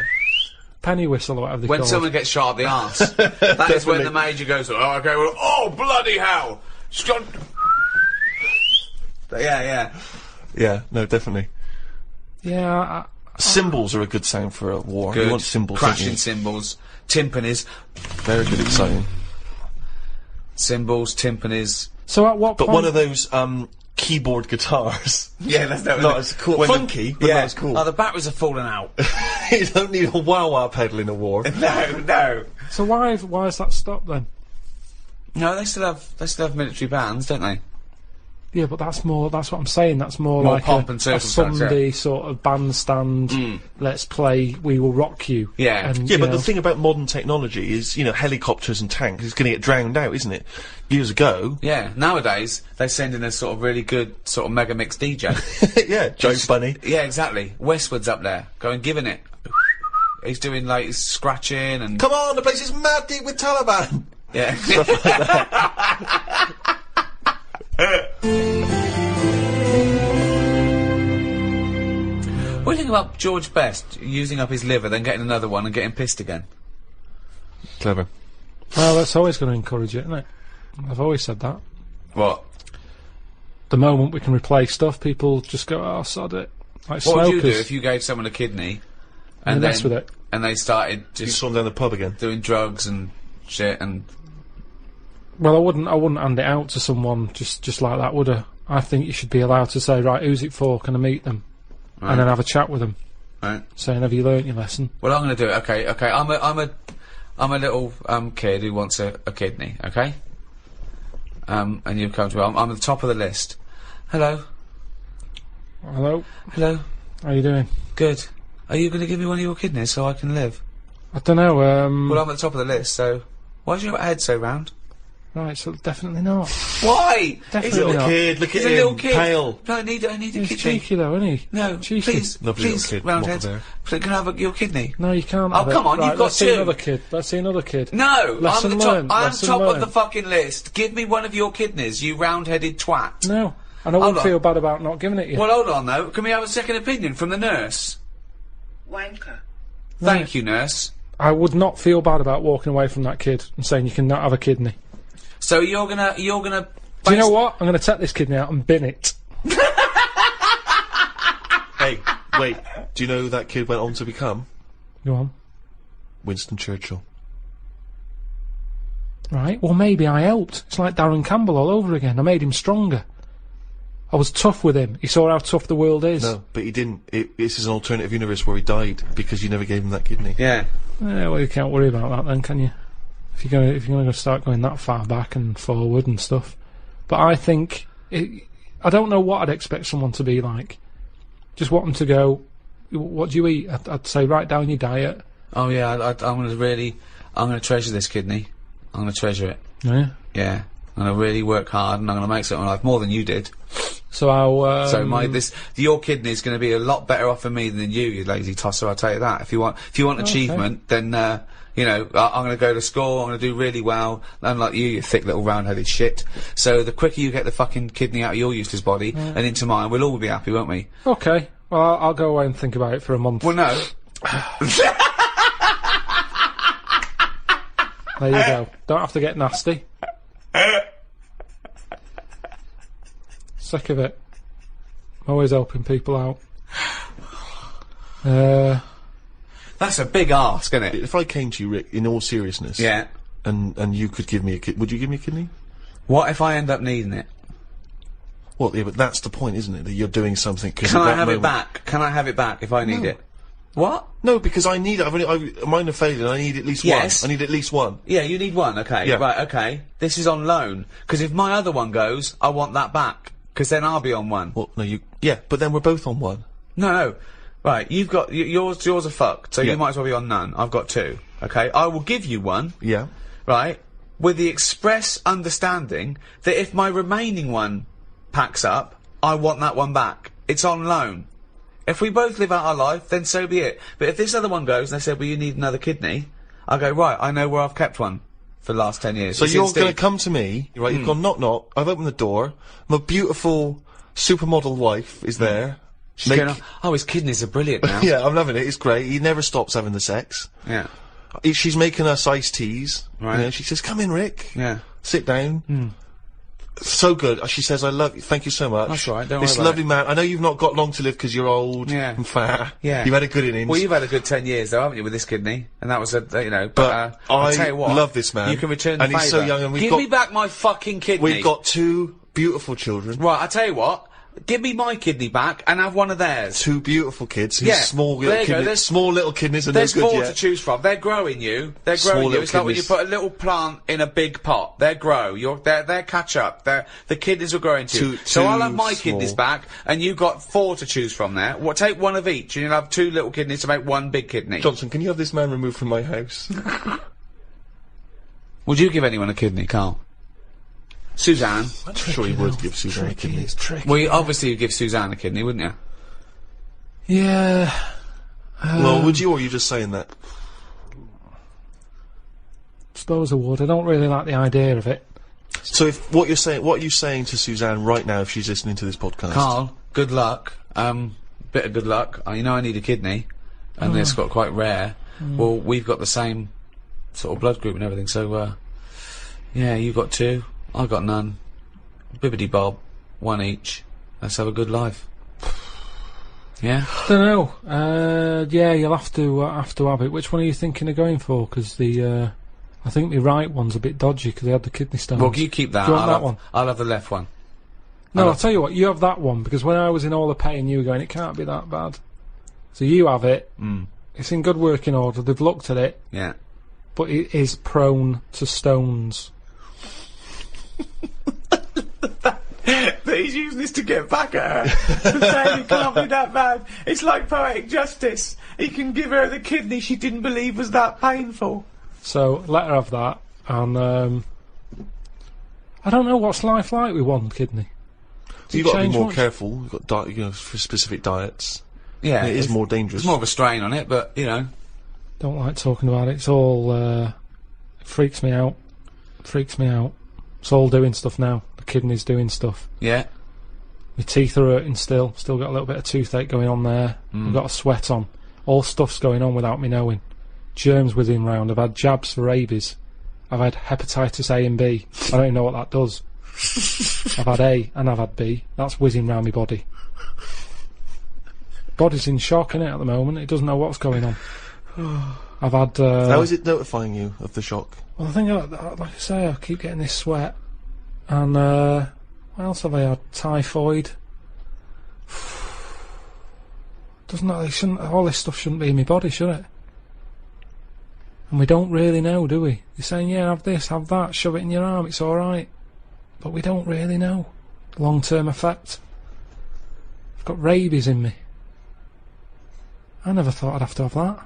penny whistle or whatever they When call someone it. gets shot at the arse, that is when Definitely. the major goes, oh, okay, well, oh, bloody hell! Scott. Yeah. Yeah, no, definitely. Yeah, Cymbals are a good sound for a war. Good. You want cymbals, don't Crashing you? cymbals, timpanis, Very good, exciting. cymbals, timpanis. so at what But point? one of those, keyboard guitars. Yeah, that's Not as cool. When the- Funky, but yeah. not as cool. Oh, the batteries are falling out. You don't need a wah-wah pedal in a war. No. So why has that stopped then? No, they still have military bands, don't they? Yeah, but that's what I'm saying. That's more More like pomp a and circumstance, Sunday sort of bandstand. Let's play We Will Rock You. Yeah. And, Yeah, you but know, the thing about modern technology is, helicopters and tanks is going to get drowned out, isn't it? Years ago. Yeah. Nowadays, they send in a sort of really good sort of mega mix DJ. Yeah, Joe Bunny. Yeah, exactly. Westwood's up there, going giving it. He's doing like scratching and Come on, the place is mad deep with Taliban. yeah. Stuff like that. What do you think about George Best using up his liver, then getting another one and getting pissed again? Clever. Well, that's always going to encourage it, isn't it? I've always said that. What? The moment we can replace stuff, people just go, oh, sod it. Like What would you do smokers. if you gave someone a kidney And and mess then with it. and they started You just saw him down the pub again. doing drugs and shit and Well, I wouldn't hand it out to someone just like that, would I? I think you should be allowed to say, right, who's it for? Can I meet them? Right. And then have a chat with them, right? saying, have you learnt your lesson? Well, I'm going to do it. Okay. I'm a little kid who wants a kidney. Okay. And you come to me. I'm at the top of the list. Hello. Hello, Hello. how you doing? Good. Are you going to give me one of your kidneys so I can live? I don't know, Well, I'm at the top of the list, so why's your head so round? right, so definitely not. Why? Definitely He's a little not. Kid, look He's at a him, little kid. pale. No, I need a He's kidney. cheeky though, isn't he? No, Cheeky. please, Lovely little please, kid, roundhead. mottled hair. Please, can I have your kidney? No, you can't. Oh, have it. come on, Right, you've got let's see two. another kid. Let's see another kid. No, Lesson I'm at the top. learned, I'm lesson top of learned. the fucking list. Give me one of your kidneys, you round-headed twat. No, and I wouldn't on. feel bad about not giving it you. Well, hold on though. Can we have a second opinion from the nurse? Wanker. Thank you, nurse. I would not feel bad about walking away from that kid and saying you cannot have a kidney. So you're gonna. Do you know what? I'm going to take this kidney out and bin it. Hey, wait. Do you know who that kid went on to become? Go on. Winston Churchill. Right, well maybe I helped. It's like Darren Campbell all over again. I made him stronger. I was tough with him. He saw how tough the world is. No, but he didn't. This is an alternative universe where he died because you never gave him that kidney. Yeah. Well, you can't worry about that then, can you? If you're going to start going that far back and forward and stuff. But I think I don't know what I'd expect someone to be like. Just want them to go, what do you eat? I'd say write down your diet. Oh yeah. I'm gonna treasure this kidney. I'm gonna treasure it. Yeah. Yeah. I'm gonna really work hard, and I'm gonna make something of life more than you did. So I'll. So your kidney's going to be a lot better off for me than you lazy tosser. I'll tell you that. If you want achievement, then you know I'm going to go to school. I'm going to do really well. Unlike you thick little round-headed shit. So the quicker you get the fucking kidney out of your useless body and into mine, we'll all be happy, won't we? Okay. Well, I'll go away and think about it for a month. Well, no. There you go. Don't have to get nasty. Sick of it. I'm always helping people out. That's a big ask, isn't it? If I came to you, Rick, in all seriousness, Yeah. and you could give me a kidney, would you give me a kidney? What if I end up needing it? Well, yeah, but that's the point, isn't it? That you're doing something. Can I have it back? Can I have it back if I need No. it? What? No, because I need it. Mine are failing. I need at least Yes. one. I need at least one. Yeah, you need one. Okay. Yeah. Right. Okay. This is on loan. Because if my other one goes, I want that back. Because then I'll be on one. Well, no, you. Yeah, but then we're both on one. No. Right. You've got yours. Yours are fucked. So Yeah. you might as well be on none. I've got two. Okay. I will give you one. Yeah. Right. With the express understanding that if my remaining one packs up, I want that one back. It's on loan. If we both live out our life, then so be it. But if this other one goes and they say, well, you need another kidney, I go, right, I know where I've kept one for the last 10 years. So It's you're in Steve. going to come to me, right? You've gone knock knock. I've opened the door. My beautiful supermodel wife is there. She's going, oh, his kidneys are brilliant now. Yeah, I'm loving it. It's great. He never stops having the sex. Yeah. She's making us iced teas. Right. You know, she says, "Come in, Rick. Yeah. Sit down." So good. She says, "I love you. Thank you so much." That's all right, don't This worry about lovely man. I know you've not got long to live because you're old Yeah. and fat. Yeah. You've had a good innings. Well, you've had a good 10 years, though, haven't you, with this kidney? And that was you know, But I'll I tell you what, love this man. You can return the And he's so favour. young and we've Give got- me back my fucking kidney. We've got two beautiful children. Right, I tell you what. Give me my kidney back and have one of theirs. Two beautiful kids. Whose Yeah, small there little you go, kidneys. there's- Small little kidneys are no There's good four yet. to choose from. They're growing you. They're Small growing you. little It's like when you kidneys. put a little plant in a big pot. They grow. They're catch up. The kidneys are growing too. So Too I'll have my small. kidneys back, and you've got four to choose from there. What? Take one of each, and you'll have two little kidneys to make one big kidney. Johnson, can you have this man removed from my house? Would you give anyone a kidney, Karl? Suzanne. I'm sure he would give Susan a kidney. It's tricky. Well, obviously you'd give Suzanne a kidney, wouldn't you? Yeah. Well, would you, or are you just saying that? Suppose I would. I don't really like the idea of it. So if what are you saying to Suzanne right now if she's listening to this podcast? Karl, good luck. Bit of good luck. I need a kidney, and it's got quite rare. Well, we've got the same sort of blood group and everything, so, yeah, you've got 2, I've got none. Bibbidi bob, 1 each. Let's have a good life. Yeah? Don't know. Yeah, you'll have to have it. Which one are you thinking of going for? Because I think the right one's a bit dodgy because they had the kidney stones. Well, you keep that. Do you want that one? I'll have the left one. No, I'll tell you what, you have that one, because when I was in all the pain, you were going, it can't be that bad. So you have it. It's in good working order. They've looked at it. Yeah. But it is prone to stones. But he's using this to get back at her. To say it can't be that bad. It's like poetic justice. He can give her the kidney she didn't believe was that painful. So, let her have that. And, I don't know, what's life like with one kidney? You've got to be more careful. You've got for specific diets. Yeah. It is more dangerous. There's more of a strain on it, but, Don't like talking about it. It's all, it freaks me out. Freaks me out. It's all doing stuff now. The kidney's doing stuff. Yeah. My teeth are hurting still. Still got a little bit of toothache going on there. I've got a sweat on. All stuff's going on without me knowing. Germs whizzing round. I've had jabs for rabies. I've had hepatitis A and B. I don't even know what that does. I've had A and I've had B. That's whizzing round my body. Body's in shock, innit, at the moment. It doesn't know what's going on. I've had... How is it notifying you of the shock? Well, I think, like I say, I keep getting this sweat. And, what else have I had? Typhoid. Doesn't that... all this stuff shouldn't be in my body, should it? And we don't really know, do we? You're saying, yeah, have this, have that, shove it in your arm, it's alright. But we don't really know. Long-term effect. I've got rabies in me. I never thought I'd have to have that.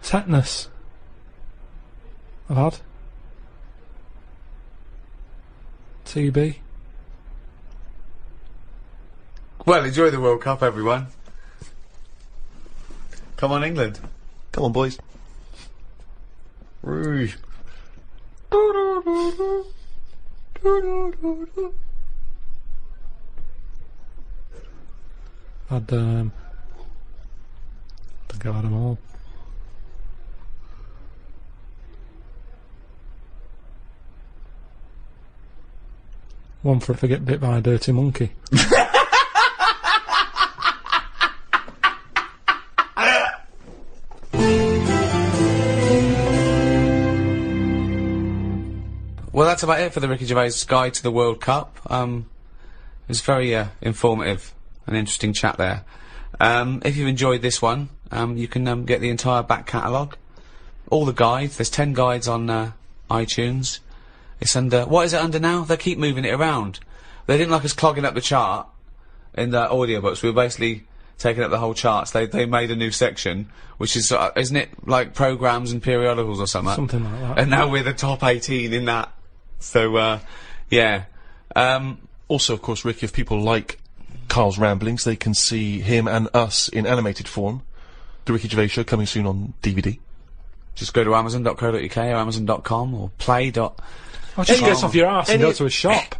Tetanus. I've had. TB. Well, enjoy the World Cup, everyone. Come on, England. Come on, boys. Rouge. I think I've had them all. One for if I get bit by a dirty monkey. Well, that's about it for the Ricky Gervais Guide to the World Cup. It was very informative and interesting chat there. If you've enjoyed this one, you can get the entire back catalogue. All the guides. There's 10 guides on iTunes. It's under... What is it under now? They keep moving it around. They didn't like us clogging up the chart in the audiobooks. We were basically taking up the whole charts. They made a new section, which is... isn't it like programmes and periodicals or something? Something like that. And now we're the top 18 in that. So, yeah. Also, of course, Rick, if people like Karl's ramblings, they can see him and us in animated form. The Ricky Gervais Show coming soon on DVD. Just go to amazon.co.uk or amazon.com or play. Oh, just get off your arse and go to a shop.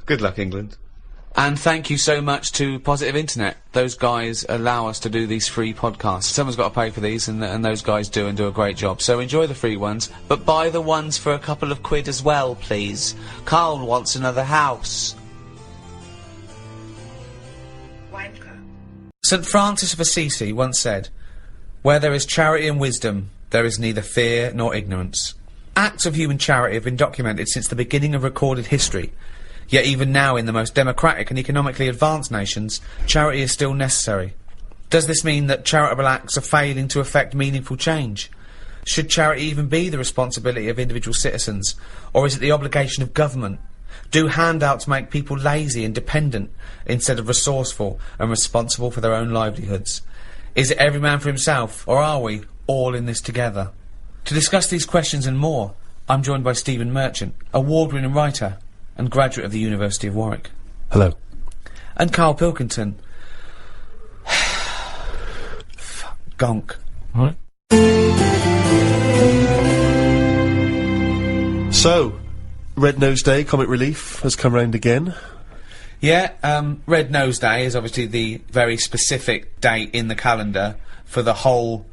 Good luck, England. And thank you so much to Positive Internet. Those guys allow us to do these free podcasts. Someone's got to pay for these, and those guys do, and do a great job. So enjoy the free ones, but buy the ones for a couple of quid as well, please. Karl wants another house. Wanker. St. Francis of Assisi once said, "Where there is charity and wisdom, there is neither fear nor ignorance." Acts of human charity have been documented since the beginning of recorded history. Yet even now, in the most democratic and economically advanced nations, charity is still necessary. Does this mean that charitable acts are failing to effect meaningful change? Should charity even be the responsibility of individual citizens, or is it the obligation of government? Do handouts make people lazy and dependent instead of resourceful and responsible for their own livelihoods? Is it every man for himself, or are we, all in this together? To discuss these questions and more, I'm joined by Stephen Merchant, award-winning writer and graduate of the University of Warwick. Hello. And Karl Pilkington. Gonk. Right. So, Red Nose Day, Comic Relief, has come round again. Yeah, Red Nose Day is obviously the very specific date in the calendar for the whole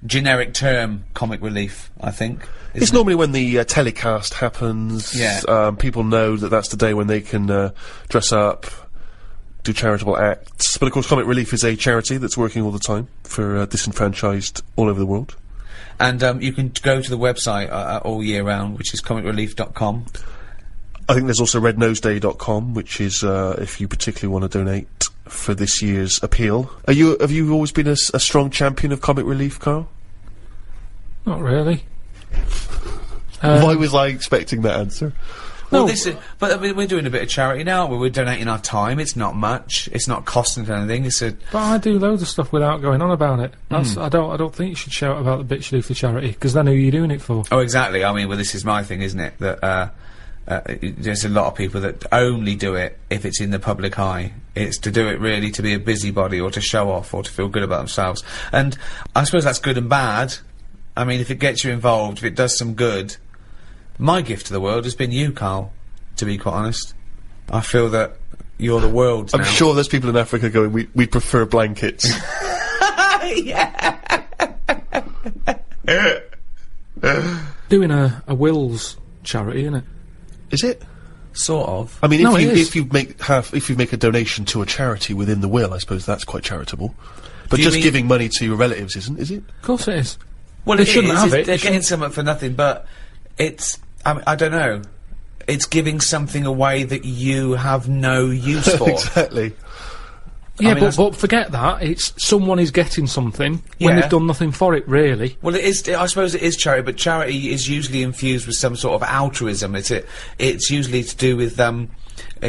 generic term Comic Relief, I think. It's normally when the telecast happens. Yeah. People know that that's the day when they can dress up, do charitable acts. But of course, Comic Relief is a charity that's working all the time for disenfranchised all over the world. And you can go to the website all year round, which is comicrelief.com. I think there's also rednoseday.com, which is if you particularly want to donate for this year's appeal. Have you always been a strong champion of Comic Relief, Karl? Not really. Why was I expecting that answer? Well, No. but I mean, we're doing a bit of charity now. We're donating our time. It's not much. It's not costing us anything. But I do loads of stuff without going on about it. I don't think you should shout about the bits you do for charity, because then who are you doing it for? Oh, exactly. I mean, well, this is my thing, isn't it? That there's a lot of people that only do it if it's in the public eye. It's to do it really to be a busybody or to show off or to feel good about themselves. And I suppose that's good and bad. I mean, if it gets you involved, if it does some good. My gift to the world has been you, Karl, to be quite honest. I feel that you're the world now. I'm sure there's people in Africa going, we prefer blankets. Yeah. Doing a wills charity, innit? Is it? Sort of. I mean, No, it is. if you make a donation to a charity within the will, I suppose that's quite charitable. But Do you just mean- giving money to your relatives isn't, is it? Of course it is. Well, They it shouldn't is. have it. They're They getting something for nothing, but it's... I don't know. It's giving something away that you have no use for. Exactly. Yeah, mean, but forget that. It's someone is getting something when Yeah. they've done nothing for it, really. Well, it is. I suppose it is charity, but charity is usually infused with some sort of altruism. It's usually to do with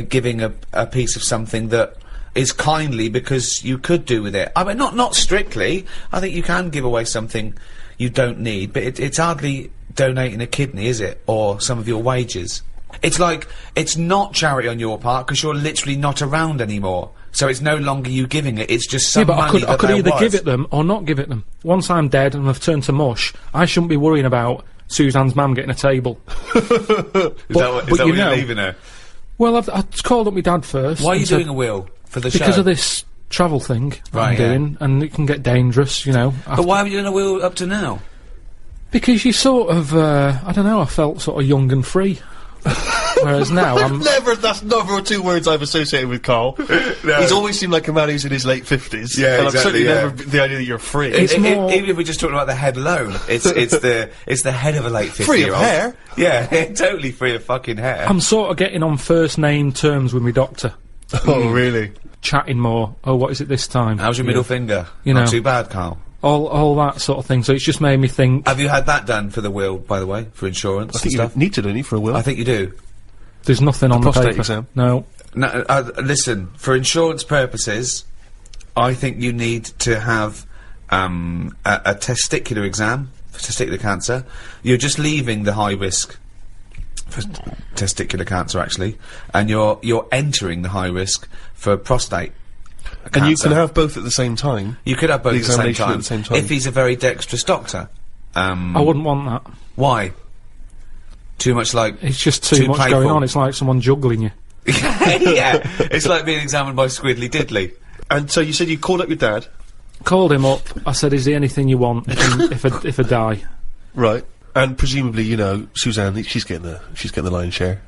giving a piece of something that is kindly because you could do with it. I mean, not strictly. I think you can give away something you don't need, but it's hardly donating a kidney, is it, or some of your wages? It's like it's not charity on your part because you're literally not around anymore. So it's no longer you giving it. It's just some Yeah, but money I could there either was. give it them or not give it them. Once I'm dead and I've turned to mush, I shouldn't be worrying about Suzanne's mum getting a table. Is that what but you you're know- leaving her? Well, I called up my dad first. Why are you and said- doing a will for the show? Because of this travel thing that Right, I'm yeah. doing, and it can get dangerous, you know. But why haven't you done a will up to now? Because you sort of, I don't know, I felt sort of young and free. Whereas now I'm... That's never two words I've associated with Karl. He's always seemed like a man who's in his late 50s. Yeah, and exactly, I've certainly yeah. never the idea that you're free. It's more- Even if we're just talking about the head alone, it's the head of a late 50-year-old. Free of hair? Yeah, totally free of fucking hair. I'm sort of getting on first name terms with my doctor. Oh, really? Chatting more. Oh, what is it this time? How's your middle finger? You Not know. too bad, Karl. All that sort of thing. So it's just made me think. Have you had that done for the will, by the way, for insurance I think and you stuff? need to, don't you, for a will? I think you do. There's nothing on the prostate paper. exam? No. No, listen, for insurance purposes, I think you need to have a testicular exam for testicular cancer. You're just leaving the high risk for testicular cancer, actually, and you're entering the high risk for prostate cancer. And you can have both at the same time. You could have both the at the same examination time, at the same time. if he's a very dexterous doctor. I wouldn't want that. Why? Too much like It's just too much playful. going on. It's like someone juggling you. Yeah, it's like being examined by Squiddly Diddly. And so you said you called up your dad. Called him up. I said, "Is there anything you want if I die?" Right. And presumably, you know, Suzanne, she's getting the lion's share.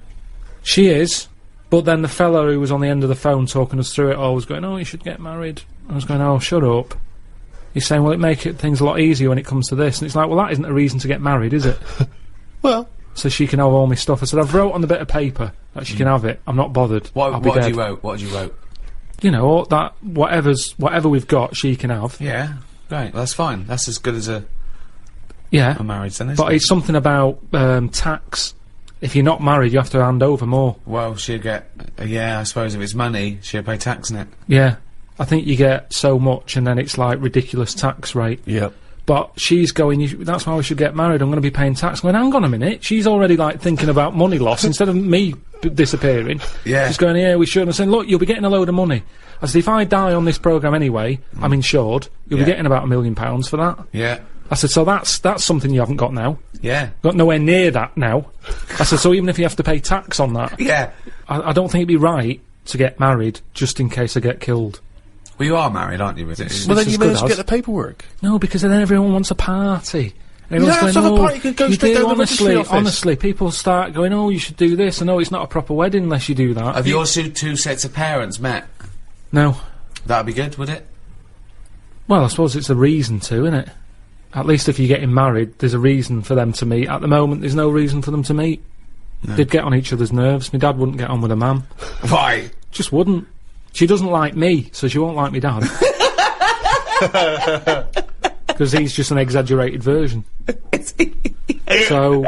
She is. But then the fella who was on the end of the phone talking us through it all was going, "Oh, you should get married." I was going, "Oh, shut up." He's saying, "Well, it make things a lot easier when it comes to this." And it's like, well, that isn't a reason to get married, is it? Well, So she can have all my stuff. I said, I've wrote on the bit of paper that she can have it. I'm not bothered. I'll be What dead. did you wrote? What did you wrote? You know, all that, whatever we've got, she can have. Yeah, great. That's fine. That's as good as a Yeah. marriage then, isn't But it? it's something about, tax. If you're not married, you have to hand over more. Well, she'll get... yeah, I suppose if it's money, she'll pay tax on it. Yeah. I think you get so much and then it's like ridiculous tax rate. yeah. But she's going, that's why we should get married, I'm going to be paying tax. I'm going, hang on a minute, she's already, like, thinking about money loss instead of me disappearing. Yeah. She's going, yeah, we should. I'm saying, look, you'll be getting a load of money. I said, if I die on this programme anyway, I'm insured, you'll be getting about £1 million for that. Yeah. I said, so that's something you haven't got now. Yeah. Got nowhere near that now. I said, so even if you have to pay tax on that, Yeah. I don't think it'd be right to get married just in case I get killed. Well, you are married, aren't you? Well, then as you may good as well as. get the paperwork. No, because then everyone wants a party. Everyone's don't have to have a party, you can go straight down the registry office. Honestly, people start going, oh, you should do this. I know it's not a proper wedding unless you do that. Have your two sets of parents met? No. That'd be good, would it? Well, I suppose it's a reason to, isn't it? At least if you're getting married, there's a reason for them to meet. At the moment, there's no reason for them to meet. No. They'd get on each other's nerves. My dad wouldn't get on with a mum. Why? Just wouldn't. She doesn't like me, so she won't like me dad. Because he's just an exaggerated version. So,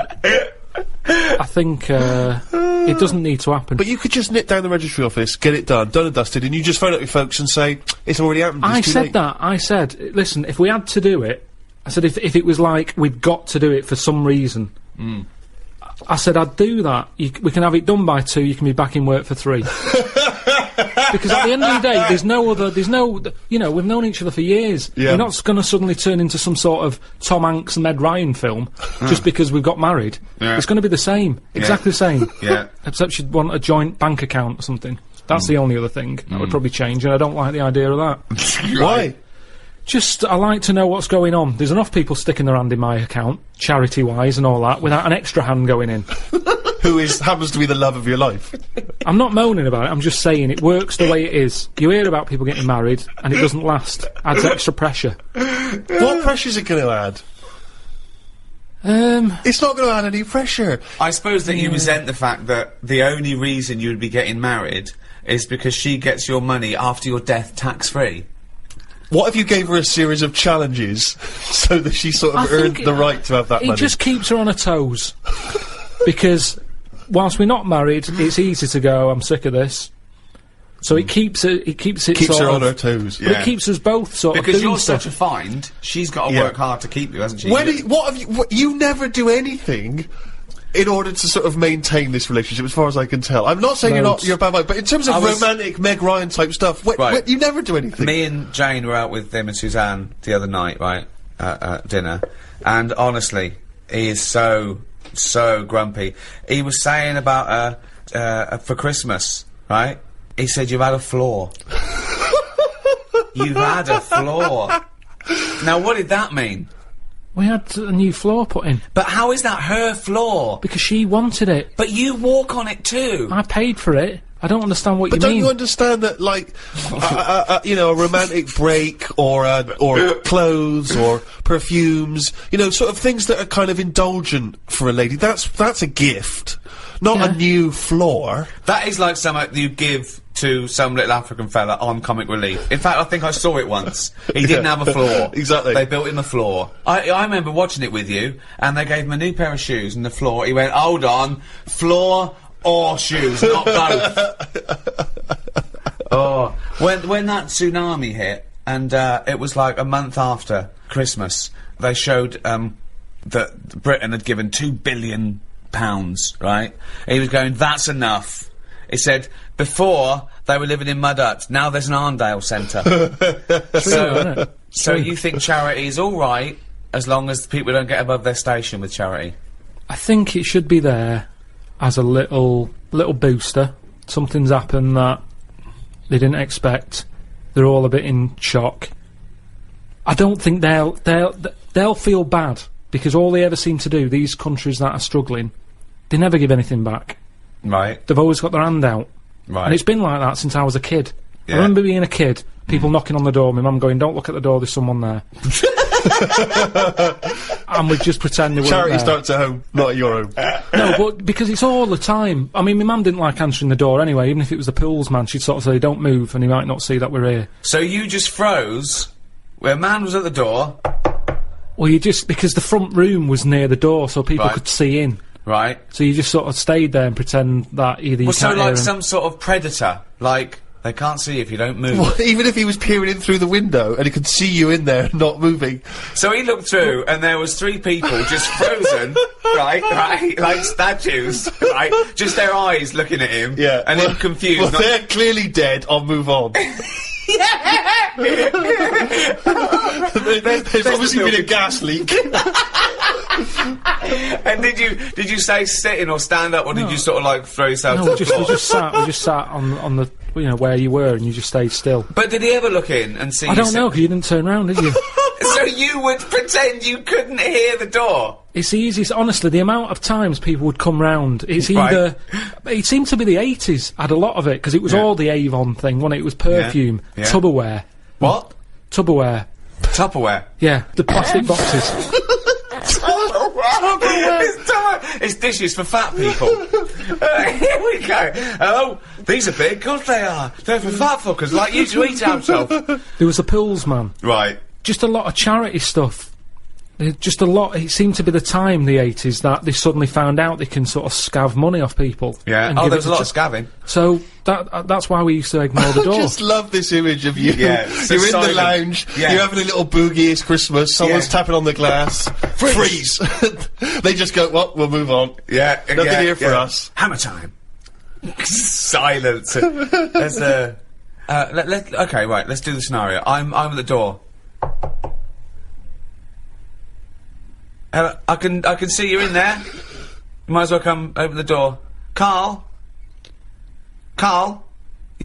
I think it doesn't need to happen. But you could just nip down the registry office, get it done and dusted, and you just phone up your folks and say, it's already happened, it's I too said late. that. I said, listen, if we had to do it, I said if it was like we've got to do it for some reason, I said I'd do that. We can have it done by 2, you can be back in work for 3. Because at the end of the day, there's no, you know, we've known each other for years. Yeah. We're not going to suddenly turn into some sort of Tom Hanks and Meg Ryan film just because we've got married. Yeah. It's going to be the same, exactly the same. Yeah. Except she'd want a joint bank account or something. That's the only other thing that would probably change, and I don't like the idea of that. Why? Just, I like to know what's going on. There's enough people sticking their hand in my account, charity-wise and all that, without an extra hand going in. Who happens to be the love of your life. I'm not moaning about it, I'm just saying it works the way it is. You hear about people getting married, and it doesn't last. Adds extra pressure. What pressure's it going to add? It's not going to add any pressure. I suppose that you resent the fact that the only reason you would be getting married is because she gets your money after your death tax-free. What if you gave her a series of challenges so that she sort of earned the right to have that money? It just keeps her on her toes. Because whilst we're not married, it's easy to go, I'm sick of this. So it keeps her on her toes. But it keeps us both sort of because doing you're stuff. such a find, she's got to work hard to keep you, hasn't she? You never do anything in order to sort of maintain this relationship, as far as I can tell. I'm not saying you're a bad wife, but in terms of romantic Meg Ryan type stuff, you never do anything. Me and Jane were out with them and Suzanne the other night, right, at dinner, and honestly, he is so grumpy. He was saying about for Christmas, right? He said, you've had a flaw. You've had a flaw. Now, what did that mean? We had a new floor put in. But how is that her floor? Because she wanted it. But you walk on it too. I paid for it. I don't understand what you mean. But don't you understand that, like, you know, a romantic break, or clothes, or perfumes, you know, sort of things that are kind of indulgent for a lady, that's a gift, not a new floor. That is like something you give to some little African fella on Comic Relief. In fact, I think I saw it once. He didn't have a floor. Exactly. They built him a floor. I remember watching it with you, and they gave him a new pair of shoes and the floor. He went, hold on, floor or shoes, not both. Oh, when that tsunami hit, and it was like a month after Christmas, they showed that Britain had given £2 billion, right? He was going, that's enough. He said, before, they were living in mud huts, now there's an Arndale Centre. So you think charity is alright, as long as people don't get above their station with charity? I think it should be there as a little booster. Something's happened that they didn't expect. They're all a bit in shock. I don't think they'll feel bad, because all they ever seem to do, these countries that are struggling, they never give anything back. Right. They've always got their hand out. Right. And it's been like that since I was a kid. Yeah. I remember being a kid, people knocking on the door, my mum going, don't look at the door, there's someone there. And we'd just pretend they weren't Charity there. starts at home, not at your home. No, but because it's all the time. I mean, my mum didn't like answering the door anyway, even if it was the pools man, she'd sort of say, don't move, and he might not see that we're here. So you just froze, where a man was at the door. Well, you just, because the front room was near the door, so people could see in. Right. So you just sort of stayed there and pretend that either you Well, so can't like hear 'em. some sort of predator, like They can't see if you don't move. What, even if he was peering in through the window and he could see you in there not moving. So he looked through, and there was 3 people just frozen, right, like statues, right, just their eyes looking at him, and him confused. Well, they're clearly dead. I'll move on. There's obviously been a gas leak. And did you stay sitting or stand up, or did you sort of like throw yourself to the floor? We just sat on the where you were, and you just stayed still. But did he ever look in and see? I don't know, because you didn't turn round, did you? So you would pretend you couldn't hear the door? It's the easiest. Honestly, the amount of times people would come round, it's either... It seemed to be the 80s had a lot of it, because it was all the Avon thing, wasn't it? It was perfume, Tupperware. What? Tupperware. Tupperware? Yeah, the plastic boxes. It's dishes for fat people. Here we go. Oh, these are big. God, they are. They're for fat fuckers like you to eat out of. There was a Pools man. Right. Just a lot of charity stuff. Just a lot. It seemed to be the time, the 80s, that they suddenly found out they can sort of scav money off people. Yeah. Oh, there was a lot of scavving. So that's why we used to ignore the door. I just love this image of you. Yeah. So you're in the lounge. Yeah. You're having a little boogie. It's Christmas. Someone's tapping on the glass. Freeze. They just go, well, we'll move on. Yeah. Nothing here for us. Hammer time. Silence. There's a. Okay, right. Let's do the scenario. I'm at the door. I can see you're in there. You might as well come open the door. Karl,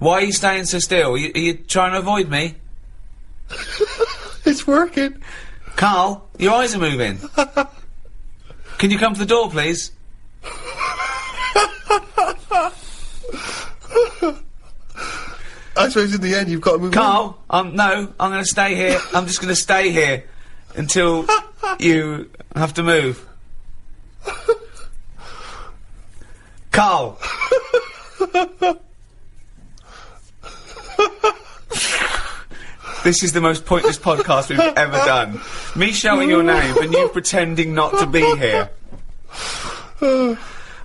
why are you staying so still? Are you trying to avoid me? It's working. Karl, your eyes are moving. Can you come to the door, please? I suppose in the end you've got to move Karl, no, I'm going to stay here. I'm just going to stay here until you have to move. Karl. This is the most pointless podcast we've ever done. Me shouting your name and you pretending not to be here. Okay,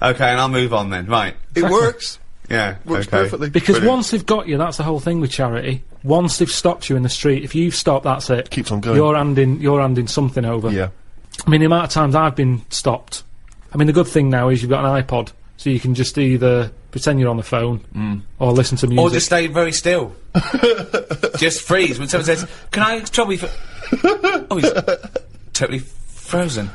and I'll move on then. Right. It works. Yeah, works perfectly. Because once they've got you, that's the whole thing with charity. Once they've stopped you in the street, if you've stopped, that's it. Keeps on going. You're handing something over. Yeah. I mean, the amount of times I've been stopped. I mean, the good thing now is you've got an iPod, so you can just either pretend you're on the phone or listen to music. Or just stay very still. Just freeze when someone says, "Can I trouble you for?" Oh, he's totally frozen.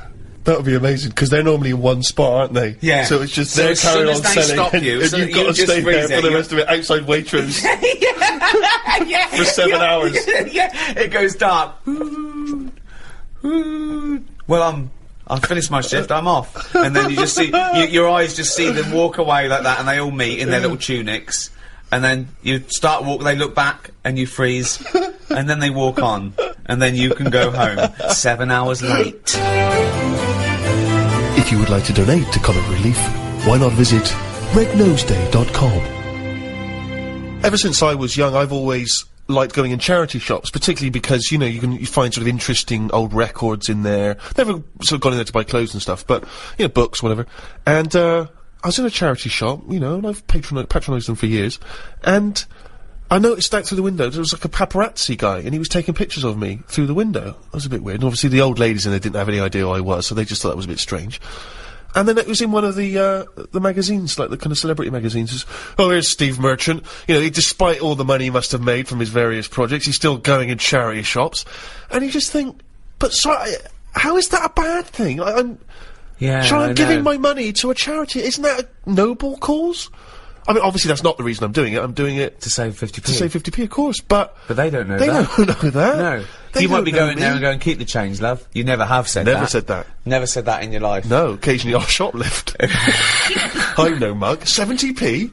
That would be amazing, because they're normally in one spot, aren't they? Yeah. So it's just So they're as soon carrying as on they selling, stop you, and so you've that got you to just stay there freeze for the it, rest of it, outside Waitrose Yeah. for 7 hours. Yeah, it goes dark. Well, I've finished my shift, I'm off. And then you just see, your eyes just see them walk away like that, and they all meet in their little tunics. And then you start walk, they look back, and you freeze. And then they walk on. And then you can go home 7 hours late. If you would like to donate to Comic Relief, why not visit rednoseday.com. Ever since I was young, I've always liked going in charity shops, particularly because, you know, you find sort of interesting old records in there. Never sort of gone in there to buy clothes and stuff, but, you know, books, whatever. And, I was in a charity shop, you know, and I've patronised them for years, and I noticed that through the window, there was like a paparazzi guy, and he was taking pictures of me through the window. That was a bit weird, and obviously the old ladies in there didn't have any idea who I was, so they just thought that was a bit strange. And then it was in one of the magazines, like the kind of celebrity magazines. It's, oh, here's Steve Merchant. You know, despite all the money he must have made from his various projects, he's still going in charity shops. And you just think, but sorry, how is that a bad thing? I'm giving my money to a charity. Isn't that a noble cause? I mean, obviously that's not the reason I'm doing it. I'm doing it to save 50p. To save 50p, of course, but they don't know that. They don't know that. No. They you might be going me. there and going, keep the change, love. You never have said that. Never said that. Never said that in your life. No, occasionally I'll shoplift. I'm no mug. 70p?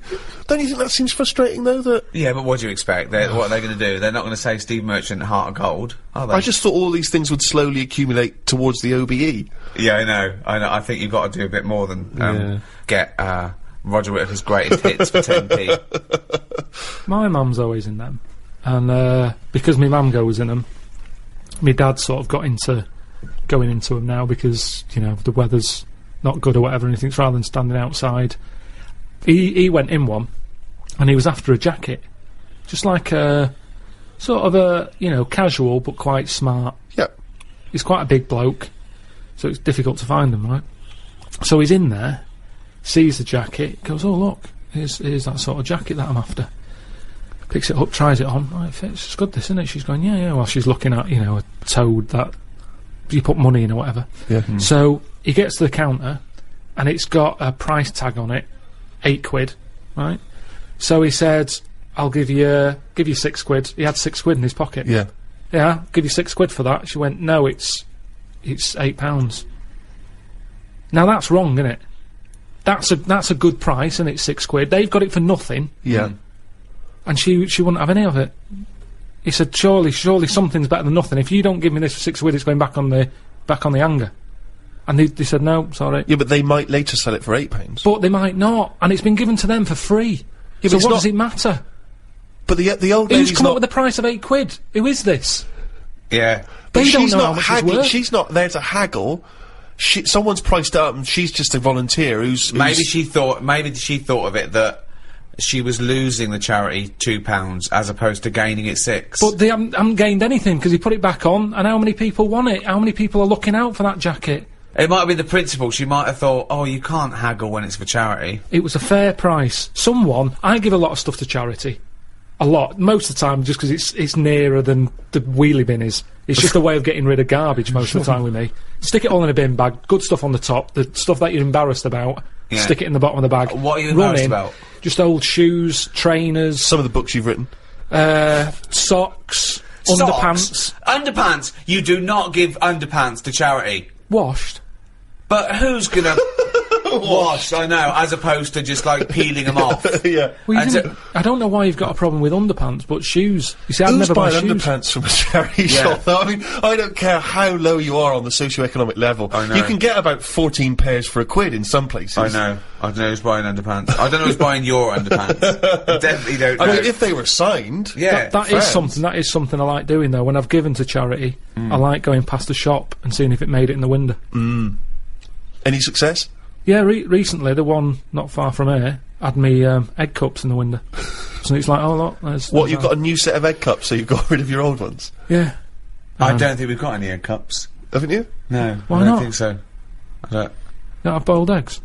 Don't you think that seems frustrating, though, that... Yeah, but what do you expect? What are they going to do? They're not going to say Steve Merchant Heart of Gold, are they? I just thought all these things would slowly accumulate towards the OBE. Yeah, I know. I think you've got to do a bit more than, get, Roger Whittaker's greatest hits for 10p. My mum's always in them. And, because my mum goes in them, my dad sort of got into going into them now because, you know, the weather's not good or whatever, and he thinks rather than standing outside. He went in one, and he was after a jacket. just like a sort of a casual but quite smart. Yep. He's quite a big bloke, so it's difficult to find him, right? So he's in there, sees the jacket, goes, "Oh look, here's that sort of jacket that I'm after." Picks it up, tries it on. Oh, it fits. It's good, this, isn't it? She's going, yeah. While she's looking at a toad that you put money in or whatever. Yeah. So he gets to the counter, and it's got a price tag on it, £8, right? So he said, "I'll give you £6." He had £6 in his pocket. Yeah. Yeah, I'll give you £6 for that. She went, "No, it's £8." Now that's wrong, isn't it? That's a good price, and it's £6. They've got it for nothing. Yeah. And she wouldn't have any of it. He said, surely something's better than nothing. If you don't give me this for £6, it's going back on the hanger. And they said, "No, sorry." Yeah, but they might later sell it for £8. But they might not, and it's been given to them for free. Yeah, so but what does it matter? But the old Who's lady's come not. up with the price of £8? Who is this? Yeah. They don't she's know not how much it's haggling. worth. She's not there to haggle. Someone's priced it up, and she's just a volunteer who's Maybe she thought of it that she was losing the charity £2 as opposed to gaining it £6. But they haven't gained anything because he put it back on, and how many people want it? How many people are looking out for that jacket? It might have been the principle. She might have thought, "Oh, you can't haggle when it's for charity." It was a fair price. I give a lot of stuff to charity. A lot. Most of the time, just because it's nearer than the wheelie bin is. It's just a way of getting rid of garbage most of the time with me. Stick it all in a bin bag, good stuff on the top, the stuff that you're embarrassed about, stick it in the bottom of the bag. What are you embarrassed about? Just old shoes, trainers, some of the books you've written. Socks, underpants. Underpants! You do not give underpants to charity. Washed. But who's gonna wash? I know, as opposed to just like peeling them off. Yeah. Well, I don't know why you've got a problem with underpants, but shoes. You see, I'd Who's never buy buying shoes. underpants from a charity shop, though? I mean, I don't care how low you are on the socio-economic level. I know. You can get about 14 pairs for £1 in some places. I know. I don't know who's buying underpants. I don't know who's buying your underpants. I definitely don't know. I mean, if they were signed. Yeah. That is something I like doing, though. When I've given to charity, I like going past the shop and seeing if it made it in the window. Any success? Yeah, recently, the one not far from here had me egg cups in the window. So it's like, oh, look, there's... What, you've got a new set of egg cups, so you've got rid of your old ones? Yeah. I don't think we've got any egg cups. Haven't you? No. Why I don't not? think so. I don't... You don't have boiled eggs?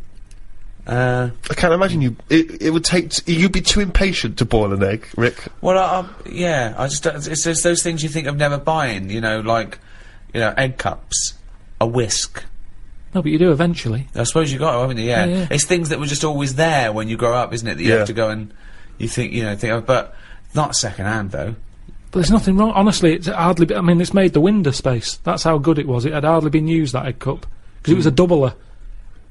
I can't imagine you... It would take... You'd be too impatient to boil an egg, Rick. Well, yeah, I just... It's just those things you think of never buying, like, egg cups, a whisk. No, but you do eventually. I suppose you got to, haven't you? Yeah. Yeah. It's things that were just always there when you grow up, isn't it? That you have to go and you think of, but not second hand though. But there's nothing wrong. Honestly, it's hardly. I mean, it's made the window space. That's how good it was. It had hardly been used, that egg cup, because it was a doubler,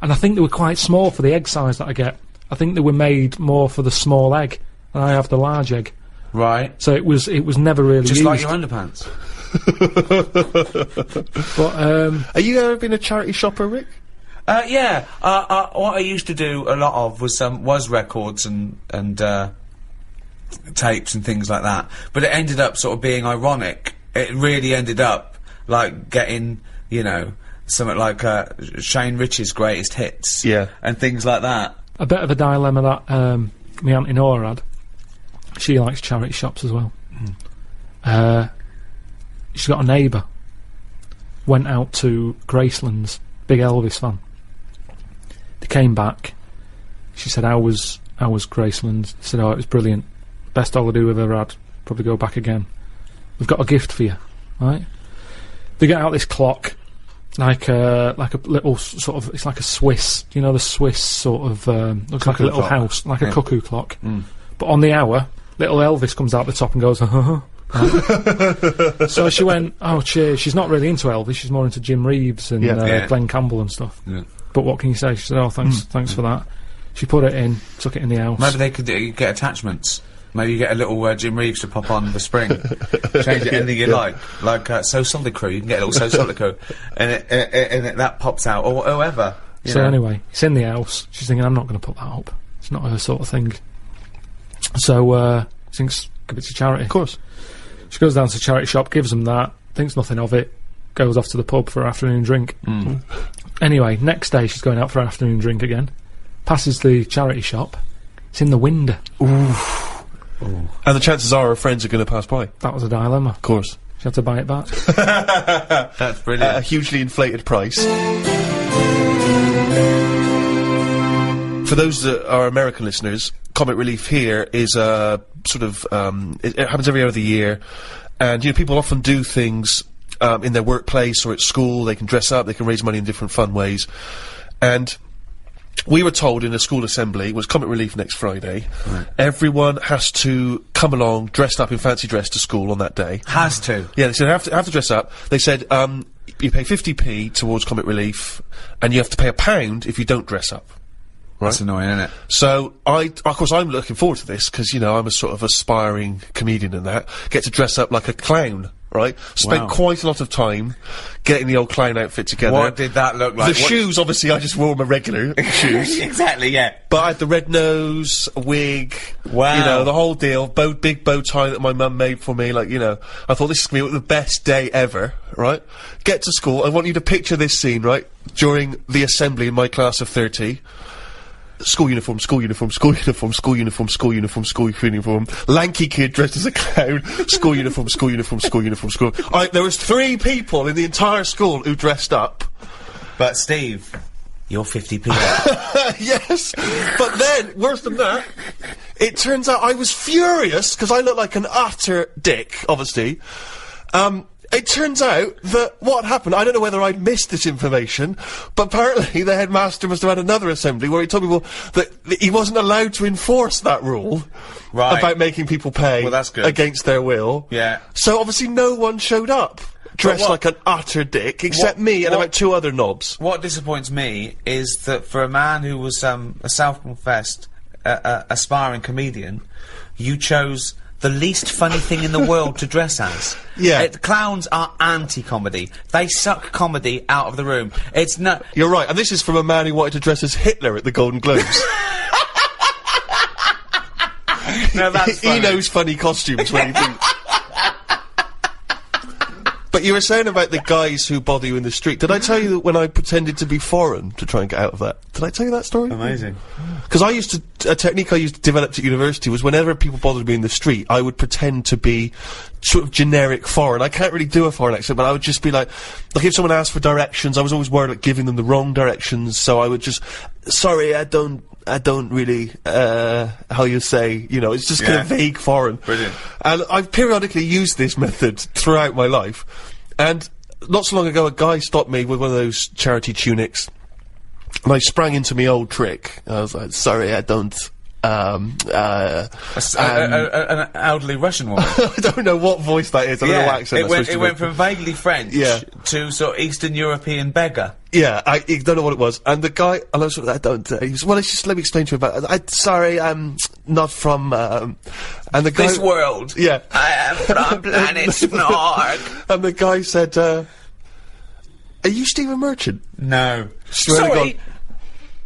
and I think they were quite small for the egg size that I get. I think they were made more for the small egg, and I have the large egg. Right. So it was never really just used. like your underpants. But Are you ever been a charity shopper, Rick? Yeah. What I used to do a lot of was records and tapes and things like that. But it ended up sort of being ironic. It really ended up like getting, something like Shane Rich's greatest hits. Yeah. And things like that. a bit of a dilemma that my Auntie Nora had. She likes charity shops as well. She's got a neighbour. Went out to Graceland's, big Elvis fan. They came back. She said, how was Graceland? Said, oh, it was brilliant. Best holiday we've ever had. Probably go back again. We've got a gift for you, right? They get out this clock, like a little sort of, it's like a Swiss, you know, the Swiss sort of, looks like a little house, like a cuckoo clock. But on the hour, little Elvis comes out the top and goes, So she went, oh, cheers. She's not really into Elvis, she's more into Jim Reeves and Glenn Campbell and stuff. But what can you say? She said, oh, thanks for that. She put it in, took it in the house. Maybe they could get attachments. Maybe you get a little Jim Reeves to pop on the spring. Change it anything you like So Solid Crew. You can get a little So Solid Crew, and that pops out, or whoever. So anyway, it's in the house. She's thinking, I'm not going to put that up. It's not her sort of thing. So she thinks, give it to charity. Of course. She goes down to the charity shop, gives them that, thinks nothing of it, goes off to the pub for an afternoon drink. Anyway, next day she's going out for an afternoon drink again. Passes the charity shop. It's in the window. And the chances are her friends are going to pass by. Of That was a dilemma. course. She had to buy it back. That's brilliant. At a hugely inflated price. For those that are American listeners, Comic Relief here is a sort of, it happens every other year, and, you know, people often do things, in their workplace or at school. They can dress up, they can raise money in different fun ways, and we were told in a school assembly, it was Comic Relief next Friday, everyone has to come along dressed up in fancy dress to school on that day. Has to. Yeah, they said have to dress up. They said, you pay 50p towards Comic Relief, and you have to pay £1 if you don't dress up. That's annoying, isn't it? So, of course, I'm looking forward to this, because, you know, I'm a sort of aspiring comedian and that. Get to dress up like a clown, right? Spent Wow. quite a lot of time getting the old clown outfit together. What did that look like? The shoes, obviously, I just wore my regular shoes. Exactly, yeah. But I had the red nose, a wig, Wow. you know, the whole deal, big bow tie that my mum made for me, like, you know, I thought this is going to be the best day ever, right? Get to school, I want you to picture this scene, right? During the assembly in my class of 30. School uniform, school uniform, school uniform, school uniform, school uniform, school uniform. Lanky kid dressed as a clown. School uniform, school uniform, school uniform, school. There was 3 people in the entire school who dressed up. But Steve, you're 50p out. Yes, but then, worse than that, it turns out I was furious, because I looked like an utter dick, obviously. It turns out that what happened, I don't know whether I'd missed this information, but apparently the headmaster must have had another assembly where he told people that he wasn't allowed to enforce that rule. Right. About making people pay Well, that's good. against their will. Yeah. So obviously no one showed up dressed what- like an utter dick, except me and what- about 2 other knobs. What disappoints me is that for a man who was a self-confessed aspiring comedian, you chose the least funny thing in the world to dress as. Yeah. Clowns are anti-comedy. They suck comedy out of the room. It's no... You're right, and this is from a man who wanted to dress as Hitler at the Golden Globes. No, that's He funny. knows funny costumes when he thinks. But you were saying about the guys who bother you in the street. Did I tell you that when I pretended to be foreign to try and get out of that? Did I tell you that story? Amazing. Because a technique I used to develop at university was whenever people bothered me in the street, I would pretend to be sort of generic foreign. I can't really do a foreign accent, but I would just be like if someone asked for directions, I was always worried about giving them the wrong directions, so I would just, sorry, I don't really, how you say, you know, it's just kind of vague foreign. Brilliant. And I've periodically used this method throughout my life. And not so long ago, a guy stopped me with one of those charity tunics. And I sprang into my old trick. I was like, sorry, I don't, An elderly Russian woman. I don't know what voice that is. I don't know what accent it went from vaguely French Yeah. to sort of Eastern European beggar. Yeah, I don't know what it was. And the guy, and I was sort of, I don't, he was, well, it's just, let me explain to you about it. Sorry, I'm not from, and the guy... This world. Yeah. I am from planet Snorg. And the guy said, are you Stephen Merchant? No. Swear to Sorry. God.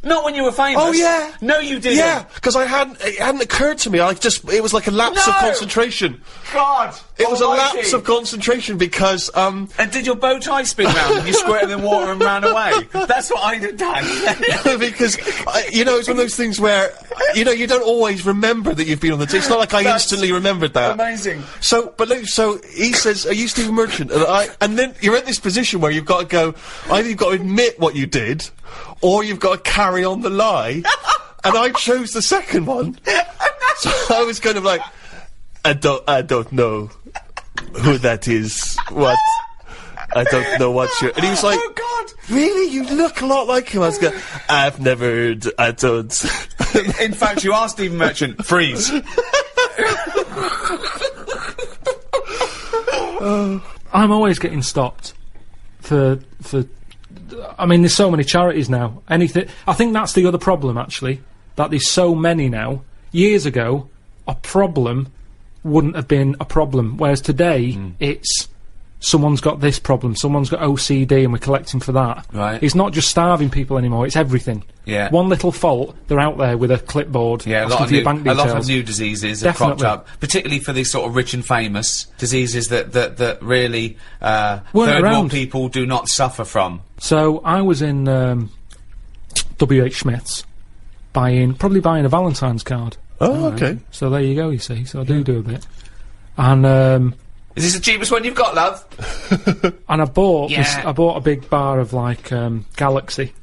Not when you were famous. Oh, yeah. No, you didn't. Yeah, because it hadn't occurred to me. It was like a lapse of No! concentration. God. It was a almighty. lapse of concentration because, And did your bow tie spin round and you squirted in water and ran away? That's what I'd have done. because, you know, it's one of those things where, you know, you don't always remember that you've been on the It's not like I That's instantly remembered that. Amazing. So he says, are you Stephen Merchant? And then you're in this position where you've got to go, either you've got to admit what you did, or you've got to carry on the lie. And I chose the second one. So I was kind of like, I don't know who that is. What? I don't know what you're... And he was like, Oh, God. really? You look a lot like him. I was going, I've never heard, I don't... In fact, you are Stephen Merchant. Freeze. I'm always getting stopped for I mean, there's so many charities now. Anything. I think that's the other problem, actually, that there's so many now. Years ago, a problem wouldn't have been a problem, whereas today it's someone's got this problem, someone's got OCD, and we're collecting for that. Right. It's not just starving people anymore; it's everything. Yeah. One little fault, they're out there with a clipboard. Yeah, asking for your bank a lot details. of new diseases have cropped Definitely. up, particularly for these sort of rich and famous diseases that really Weren't third world around. people do not suffer from. So I was in W.H. Smith's, probably buying a Valentine's card, Oh, okay. So there you go, you see. So I do a bit. And, Is this the cheapest one you've got, love? and I bought Yeah. I bought a big bar of, like, Galaxy.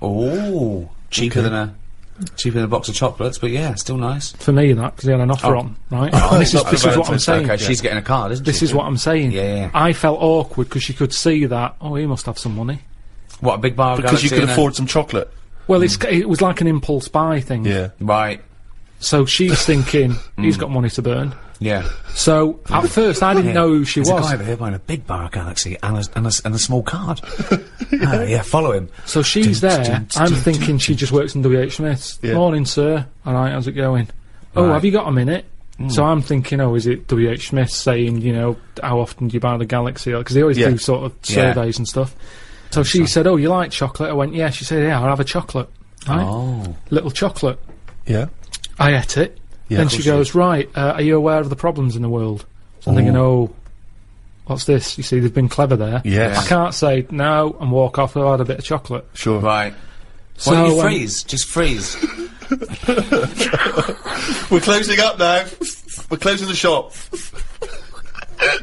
Oh, cheaper than a box of chocolates, but yeah, still nice. For me, that, because he had an offer on, right? Oh, And this is not what I'm Valentine's Day. saying. Okay, she's getting a card, isn't she? This is what I'm saying. Yeah. I felt awkward because she could see that, oh, he must have some money. What, a big bar of Because you Galaxy could and a- afford some chocolate. Well, it was like an impulse buy thing. Yeah. Right, So she's thinking, he's got money to burn. yeah. So, at first, I didn't know who she There's was. a guy over here buying a big bar of Galaxy and a small card. Yeah, follow him. So she's there. I'm thinking she just works in WH Smith's. Yeah. Morning, sir. All right, how's it going? Oh, Right. have you got a minute? So I'm thinking, oh, is it WH Smith saying, you know, how often do you buy the Galaxy? Because they always Yeah. do sort of surveys and stuff. So she said, oh, you like chocolate? I went, yeah. She said, yeah, I'll have a chocolate. Right? Oh. Little chocolate. Yeah. I ate it. Yeah, Then of she course you goes, right, are you aware of the problems in the world? So I'm thinking, oh, what's this? You see, they've been clever there. Yes. I can't say no and walk off without a bit of chocolate. Sure. Right. So, Why don't you freeze? Just freeze. We're closing up now. We're closing the shop.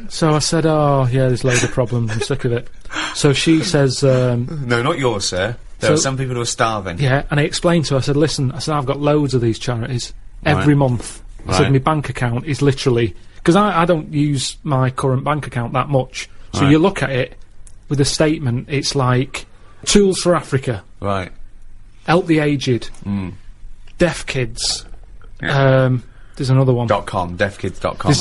So I said, oh, yeah, there's loads of problems. I'm sick of it. So she says, No, not yours, sir. There So- are some people who are starving. yeah, and I explained to her, I said, listen, I said, I've got loads of these charities every month. I said, Right. my bank account is literally, because I don't use my current bank account that much. So Right. you look at it with a statement, it's like, Tools for Africa, Right. Help the Aged, Deaf Kids, Yeah. there's another one. .com, deafkids.com.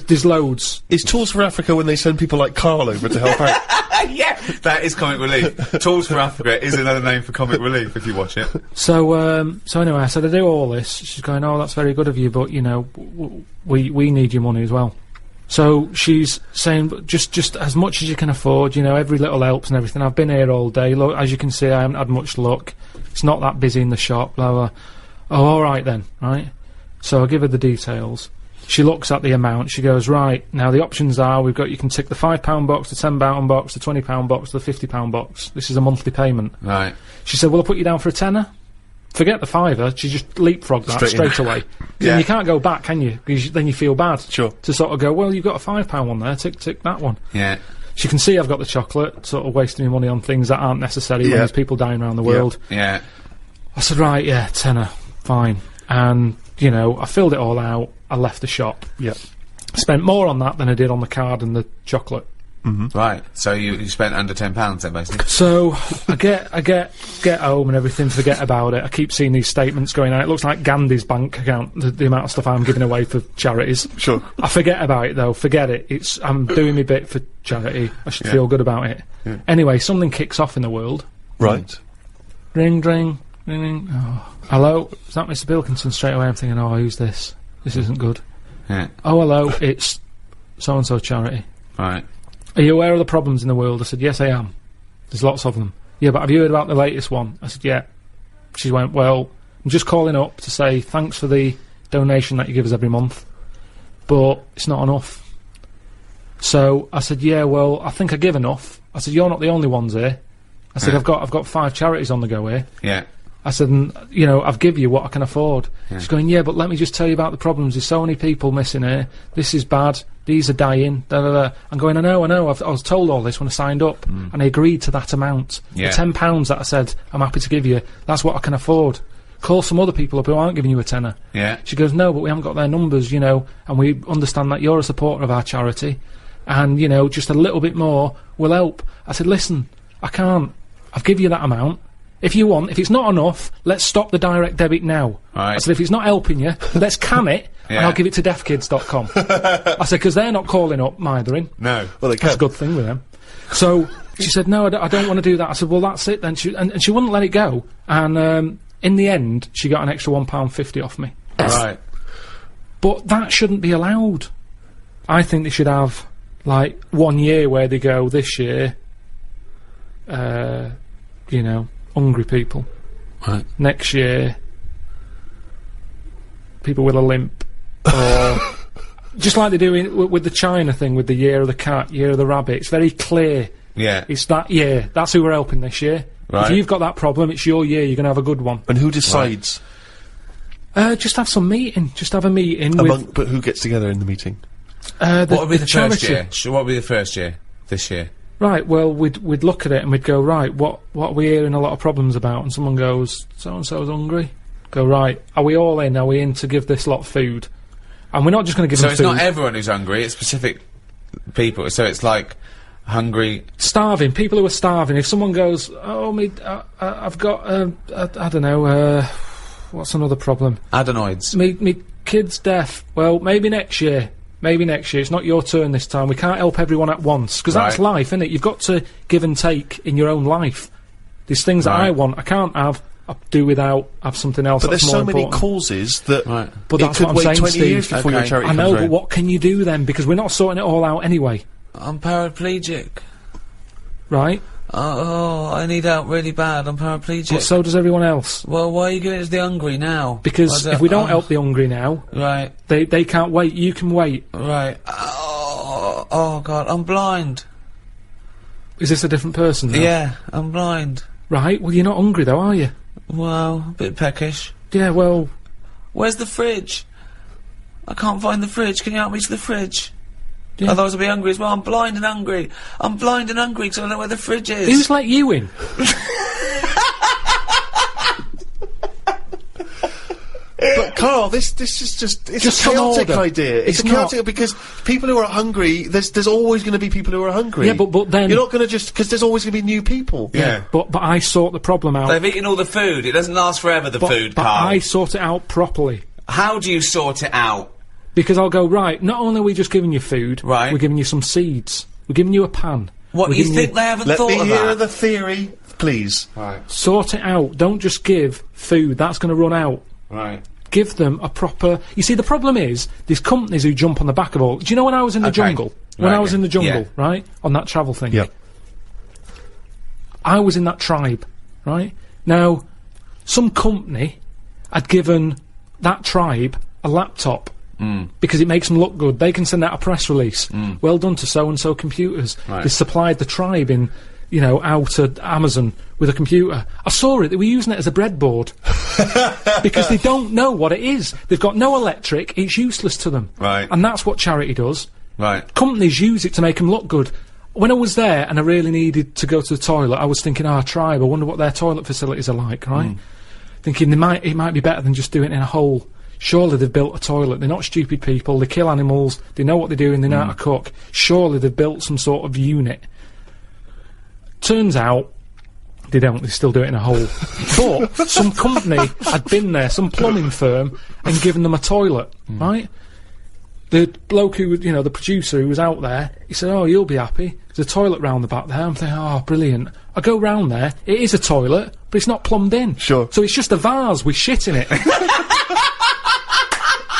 There's loads. Is Tools for Africa when they send people like Karl over to help out? Yeah, that is Comic Relief. Tools for Africa is another name for Comic Relief if you watch it. So anyway, I said, I do all this. She's going, oh, that's very good of you, but, you know, we need your money as well. So she's saying, but just as much as you can afford, you know, every little helps and everything. I've been here all day. Look, as you can see, I haven't had much luck. It's not that busy in the shop, blah, blah. Oh, all right then, right? So I give her the details. She looks at the amount. She goes, right, now the options are, you can tick the £5 box, the £10 box, the £20 box, the £50 box. This is a monthly payment. Right. She said, well, I'll put you down for a tenner. Forget the £5. She just leapfrogged that straight away. Yeah. And you can't go back, can you? 'Cause then you feel bad. Sure. To sort of go, well, you've got a £5 one there, tick that one. Yeah. She can see I've got the chocolate, sort of wasting my money on things that aren't necessary when Yeah. there's people dying around the world. Yeah. I said, right, yeah, tenner, fine. And, you know, I filled it all out, I left the shop. Yeah. Spent more on that than I did on the card and the chocolate. Right. So you spent under £10 then, basically. So I get home and everything, forget about it. I keep seeing these statements going out. It looks like Gandhi's bank account, the amount of stuff I'm giving away for charities. Sure. I forget about it though, forget it. I'm doing my bit for charity. I should feel good about it. Anyway, something kicks off in the world. Right. Ring, ring, ring, ring. Oh. Hello? Is that Mr. Pilkington? Straight away I'm thinking, oh, who's this? This isn't good. Yeah. Oh, hello, it's so-and-so charity. Right. Are you aware of the problems in the world? I said, yes, I am. There's lots of them. Yeah, but have you heard about the latest one? I said, yeah. She went, well, I'm just calling up to say thanks for the donation that you give us every month, but it's not enough. So I said, yeah, well, I think I give enough. I said, you're not the only ones here. I said, Yeah. I've got 5 charities on the go here. Yeah. I said, you know, I've give you what I can afford. She's going, yeah, but let me just tell you about the problems. There's so many people missing here. This is bad. These are dying. Da, da, da. I'm going, I know. I was told all this when I signed up, and I agreed to that amount. Yeah. The £10 that I said I'm happy to give you, that's what I can afford. Call some other people up who aren't giving you a tenner. Yeah. She goes, no, but we haven't got their numbers, you know, and we understand that you're a supporter of our charity, and, you know, just a little bit more will help. I said, listen, I can't. I've given you that amount. If you want, if it's not enough, let's stop the direct debit now. Right. I said, if it's not helping you, let's can it, and Yeah. I'll give it to deafkids.com. I said, because they're not calling up mithering. No. Well, they That's a can. good thing with them. So she said, no, I don't want to do that. I said, well, that's it then. And she wouldn't let it go. And in the end, she got an extra £1.50 off me. Right. But that shouldn't be allowed. I think they should have, like, 1 year where they go, this year, you know, hungry people. Right. Next year, people with a limp. Or just like they do with the China thing, with the year of the cat, year of the rabbit. It's very clear. Yeah. It's that year. That's who we're helping this year. Right. If you've got that problem, it's your year. You're going to have a good one. And who decides? Just have some meeting. Just have a meeting But who gets together in the meeting? what What would be the first charity. year? What would be the first year? This year? Right, well, we'd look at it and we'd go, right, what are we hearing a lot of problems about? And someone goes, so-and-so's hungry. Go, right, are we all in? Are we in to give this lot food? And we're not just going to give So them it's food. not everyone who's hungry, it's specific people. So it's like hungry. Starving, people who are starving. If someone goes, oh, I've got, I don't know, what's another problem? Adenoids. Me kid's deaf. Well, maybe next year. Maybe next year. It's not your turn this time. We can't help everyone at once. Because that's Right. life, isn't it? You've got to give and take in your own life. There's things that Right. I want, I can't have, I do without, have something else But that's there's more so many important. causes that Right. But it that's could what I'm wait saying, 20 years Steve. before your Okay. charity I comes know, but round. what can you do then? Because we're not sorting it all out anyway, I'm paraplegic. right? Oh, I need help really bad. I'm paraplegic. But so does everyone else. Well, why are you giving it to the hungry now? Because if we don't help the hungry now, Right, they can't wait. You can wait. right. Oh, God, I'm blind. Is this a different person now? Yeah, I'm blind. Right, well, you're not hungry though, are you? Well, a bit peckish. Yeah, well, Where's the fridge? I can't find the fridge. Can you help me to the fridge? Yeah. Otherwise I'll be hungry as well. I'm blind and hungry. I'm blind and hungry because I don't know where the fridge is. who's let you in? But Carl, this is just it's Just a some chaotic order. idea. It's It's a chaotic because people who are hungry, there's always going to be people who are hungry. Yeah, but then- you're not going to just because there's always going to be new people. But I sort the problem out. They've eaten all the food. It doesn't last forever, the food, but Karl. I sort it out properly. How do you sort it out? Because I'll go, right, not only are we just giving you food, Right. we're giving you some seeds. We're giving you a pan. What, We're you giving think they haven't Let thought me of hear that? the theory, please. Right, Sort it out. Don't just give food. That's going to run out. right. Give them a proper... You see, the problem is, there's companies who jump on the back of all... Do you know when I was in the Okay. jungle? When Right, I was in the jungle, yeah. right? On that travel thing. Yeah. I was in that tribe, right? Now, some company had given that tribe a laptop because it makes them look good. They can send out a press release. Well done to so-and-so computers. Right. They supplied the tribe in, out at Amazon with a computer. I saw it. They were using it as a breadboard because they don't know what it is. They've got no electric. It's useless to them. Right. And that's what charity does. Right. Companies use it to make them look good. When I was there and I really needed to go to the toilet, I was thinking, tribe, I wonder what their toilet facilities are like, right? Thinking it might be better than just doing it in a hole. Surely they've built a toilet. They're not stupid people. They kill animals. They know what they're doing. They know how to cook. Surely they've built some sort of unit. Turns out, they don't. They still do it in a hole. But some company had been there, some plumbing firm, and given them a toilet, right? The bloke who, the producer who was out there, he said, "Oh, you'll be happy. There's a toilet round the back there." I'm thinking, "Oh, brilliant." I go round there. It is a toilet, but it's not plumbed in. Sure. So it's just a vase with shit in it.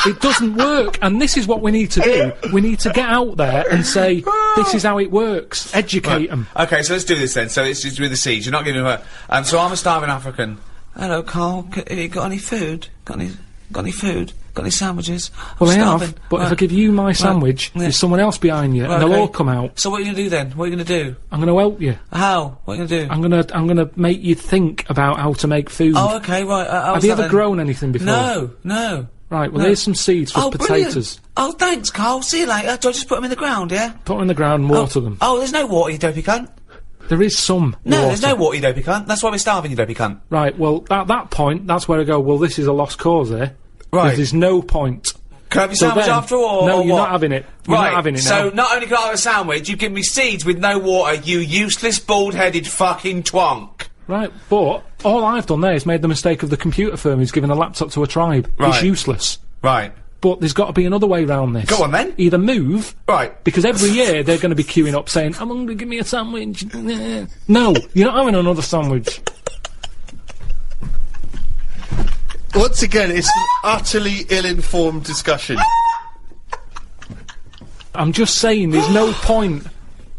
It doesn't work, and this is what we need to do. We need to get out there and say, this is how it works. Educate them. Okay, so let's do this then. So it's just with the seeds. You're not giving her. So I'm a starving African. Hello, Karl. Have you got any food? Got any food? Got any sandwiches? Well, I I'm have, starving. but if Right. I give you my sandwich, Yeah. there's someone else behind you, Right, and they'll okay. all come out. So what are you gonna do then? What are you gonna do? I'm going to help you. How? What are you gonna do? I'm gonna make you think about how to make food. Oh, okay, right. Have you ever grown anything before? No. Right, well, No. here's some seeds for Brilliant. potatoes. Oh, thanks, Karl. See you later. Do I just put them in the ground, yeah? Put them in the ground and water them. Oh, there's no water, you dopey cunt. There is some No, water. there's no water, you dopey cunt. That's why we're starving, you dopey cunt. Right, well, at that point, that's where I go, well, this is a lost cause here. Right. There's no point. Can I have your So sandwich then- after all? No, or you're what? not having it. You're Right, not having it so now. not only can I have a sandwich, you give me seeds with no water, you useless, bald-headed fucking twonk. Right, but all I've done there is made the mistake of the computer firm who's given a laptop to a tribe. It's Right. useless. Right. But there's got to be another way round this. Go on, then. Either move, Right. because every year they're going to be queuing up saying, "I'm hungry, give me a sandwich." No, you're not having another sandwich. Once again, it's an utterly ill-informed discussion. I'm just saying, there's no point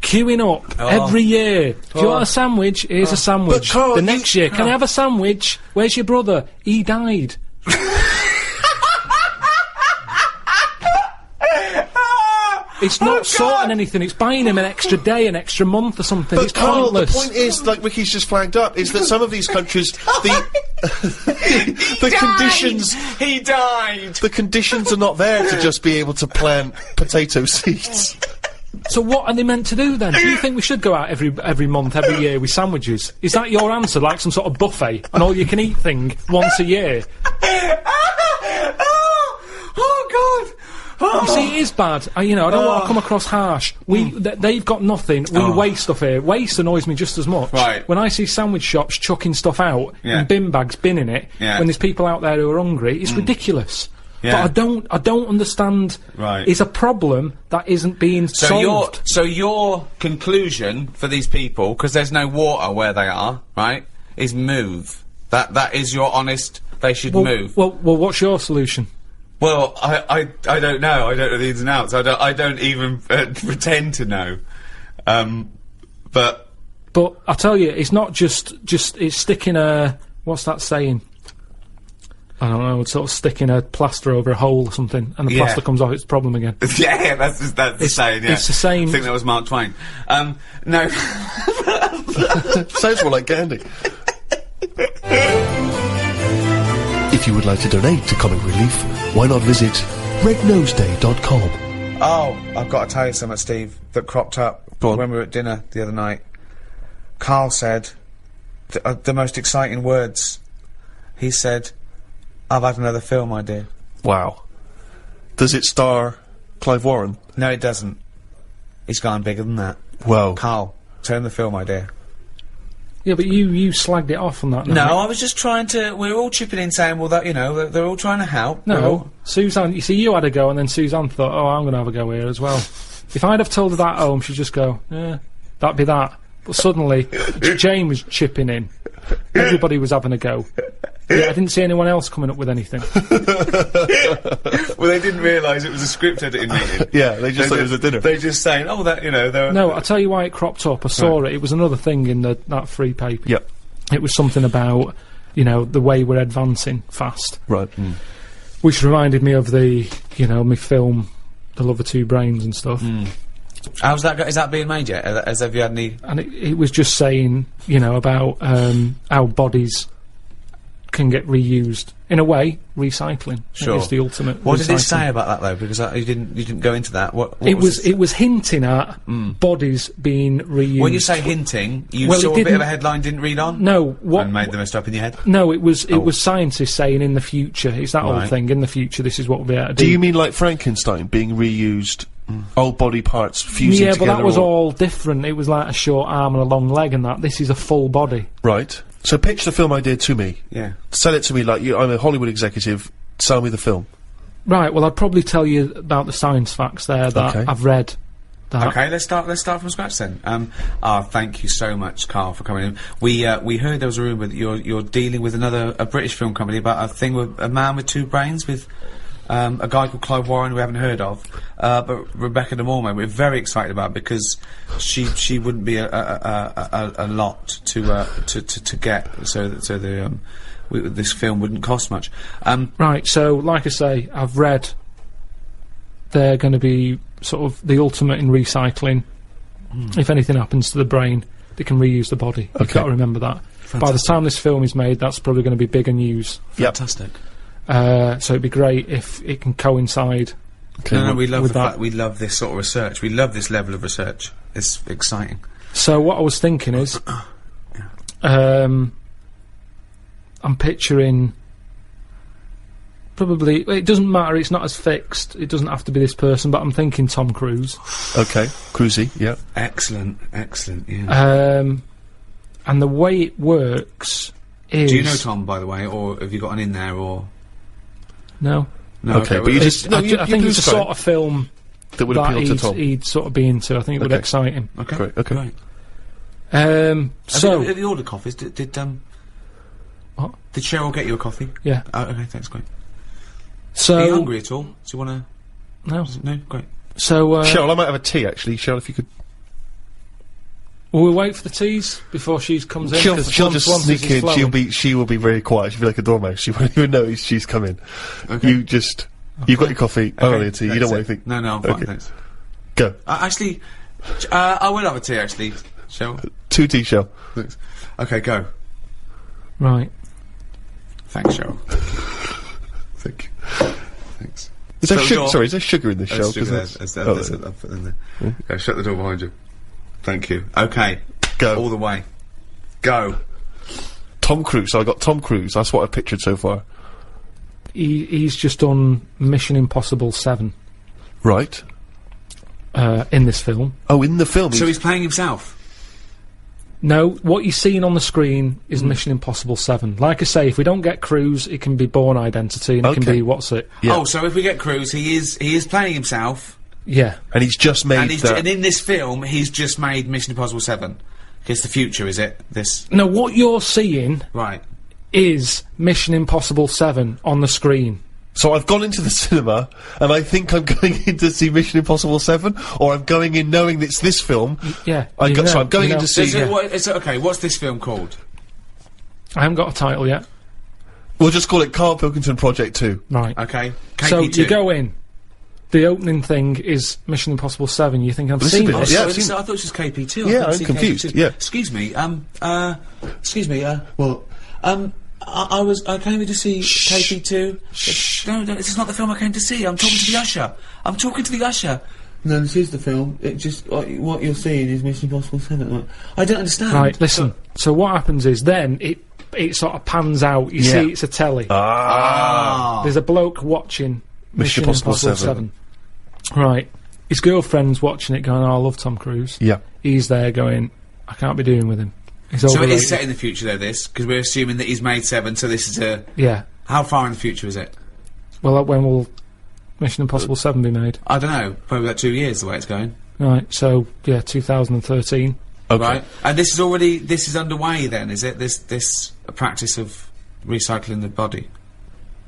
queuing up every year. If you want a sandwich, here's a sandwich. But Karl, the next year, can I have a sandwich? Where's your brother? He died. It's not sorting anything, it's buying him an extra day, an extra month or something. But It's Karl, the pointless. point is, like Ricky's just flagged up, is that some of these countries, conditions. He died. The conditions are not there to just be able to plant potato seeds. So what are they meant to do then? Do you think we should go out every month, every year with sandwiches? Is that your answer, like some sort of buffet, an all-you-can-eat thing once a year? Oh God! Oh. You see, it is bad. I don't want to come across harsh. They've got nothing. We waste stuff here. Waste annoys me just as much. Right. When I see sandwich shops chucking stuff out in bin bags, binning it, when there's people out there who are hungry, it's ridiculous. Yeah. But I don't understand. Right. It's a problem that isn't being solved. So your conclusion for these people, because there's no water where they are, right, is move. That is your honest. They should move. Well, what's your solution? Well, I don't know. I don't know the ins and outs. I don't even pretend to know. But I tell you, it's not just it's sticking a, what's that saying? I don't know. It's sort of sticking a plaster over a hole or something, and the plaster comes off. It's a problem again. Yeah, that's the saying. Yeah, it's the same. I think that was Mark Twain. No. Sounds more like Gandhi. If you would like to donate to Comic Relief, why not visit rednoseday.com. Oh, I've got to tell you something, Steve, that cropped up when we were at dinner the other night. Karl said the most exciting words. He said, "I've had another film idea." Wow. Does it star Clive Warren? No, it doesn't. He's gone bigger than that. Well, Karl, turn the film idea. Yeah, but you slagged it off on that. No, I was just trying to. We're all chipping in, saying, "Well, that they're all trying to help." No, Suzanne. You see, you had a go, and then Suzanne thought, "Oh, I'm going to have a go here as well." If I'd have told her that at home, she'd just go, "Yeah, that'd be that." But suddenly, Jane was chipping in. Everybody was having a go. Yeah, I didn't see anyone else coming up with anything. Well, they didn't realise it was a script editing meeting. Yeah, they just thought it was a dinner. They're just saying, "Oh, that they're." No, I'll tell you why it cropped up. I saw it. It was another thing in that free paper. Yep. It was something about, the way we're advancing fast. Right. Which reminded me of the, my film, The Love of Two Brains and stuff. How's that? Is that being made yet? Have you had any? And it was just saying, about how bodies can get reused. In a way, recycling. Sure. It is the ultimate. What did it recycling. say about that though? Because you didn't go into that. What it was hinting at bodies being reused. When you say hinting, you Well, saw it a bit of didn't- a headline, didn't read on. No, And made the most up in your head. No, it was scientists saying in the future. It's that old thing. In the future, this is what we'll be able to do. Do you mean like Frankenstein being reused, old body parts fusing Yeah, together? but that was all different. It was like a short arm and a long leg, and that. This is a full body. Right. So pitch the film idea to me. Yeah. Sell it to me like I'm a Hollywood executive. Sell me the film. Right. Well, I'd probably tell you about the science facts there that Okay. I've read. That. Okay, let's start from scratch then. Thank you so much, Karl, for coming in. We heard there was a rumour that you're dealing with a British film company about a thing with a man with two brains with a guy called Clive Warren we haven't heard of, but Rebecca De Mormon we're very excited about because she wouldn't be a lot to get, so this film wouldn't cost much. Right. So, like I say, I've read they're going to be sort of the ultimate in recycling. If anything happens to the brain, they can reuse the body. You've got to remember that. Fantastic. By the time this film is made, that's probably going to be bigger news. Fantastic. So it'd be great if it can coincide. No, we love with the that. fact we love this sort of research. We love this level of research. It's exciting. So what I was thinking is, I'm picturing probably. It doesn't matter. It's not as fixed. It doesn't have to be this person. But I'm thinking Tom Cruise. Okay. Cruisy. Yeah. Excellent. Yeah. And the way it works is. Do you know Tom, by the way, or have you got an in there, or No. no? Okay, but well, you just I think it's the sort of film that would appeal to Tom. he'd sort of be into. I think it would Okay. excite him. okay. Great, okay. Right. So Have you ordered coffees? Did What? Did Cheryl get you a coffee? yeah. Oh, okay, thanks, great. So Are you hungry at all? Do you want no. to? No, great. So Cheryl, I might have a tea actually. Cheryl, if you could. will we wait for the teas before she comes in? She'll 'Cause just once sneak this is in. flowing. She will be very quiet. She'll be like a dormouse. She won't even know she's coming. Okay. You just. You've got your coffee. I don't need a tea. You that's don't want it. anything. No, I'm fine, Okay. thanks. Go. Actually, I will have a tea. Actually, Cheryl. 2 tea, Cheryl. Thanks. Okay, go. Right. Thanks, Cheryl. Thank you. Thanks. Is there sugar? Sorry, is there sugar in this show? I'll put it in there. Yeah, shut the door behind you. Thank you. Okay. Go. All the way. Go. Tom Cruise. So I got Tom Cruise. That's what I've pictured so far. He's just done Mission Impossible 7. Right. In this film. Oh, in the film. So he's playing himself? No, what you're seeing on the screen is Mission Impossible 7. Like I say, if we don't get Cruise, it can be Bourne Identity, and it can be, what's it? Yeah. Oh, so if we get Cruise, he is playing himself. Yeah. And he's just made and in this film, he's just made Mission Impossible 7. It's the future, is it? This. No, what you're seeing... Right. ...is Mission Impossible 7 on the screen. So I've gone into the cinema, and I think I'm going in to see Mission Impossible 7, or I'm going in knowing it's this film. Yeah. So I'm going in to see... Okay, what's this film called? I haven't got a title yet. We'll just call it Karl Pilkington Project 2. Right. Okay. KP2. So you go in. The opening thing is Mission Impossible 7. You think I've seen this? Yeah, I thought it was just KP2. Yeah, I'm confused. Yeah. Excuse me. Well, I came here to see KP2. No, this is not the film I came to see. I'm talking to the usher. No, this is the film. It just what you're seeing is Mission Impossible 7. I don't understand. Right. Listen. So what happens is then it sort of pans out. You see, it's a telly. There's a bloke watching Mission Impossible 7. Right. His girlfriend's watching it going, oh, I love Tom Cruise. Yeah. He's there going, I can't be doing with him. So it is set in the future, though, this? Because we're assuming that he's made 7, so this is a... Yeah. How far in the future is it? Well, when will Mission Impossible 7 be made? I don't know. Probably about 2 years, the way it's going. Right, so, yeah, 2013. Okay. Right. And this is underway, then, is it? This practice of recycling the body?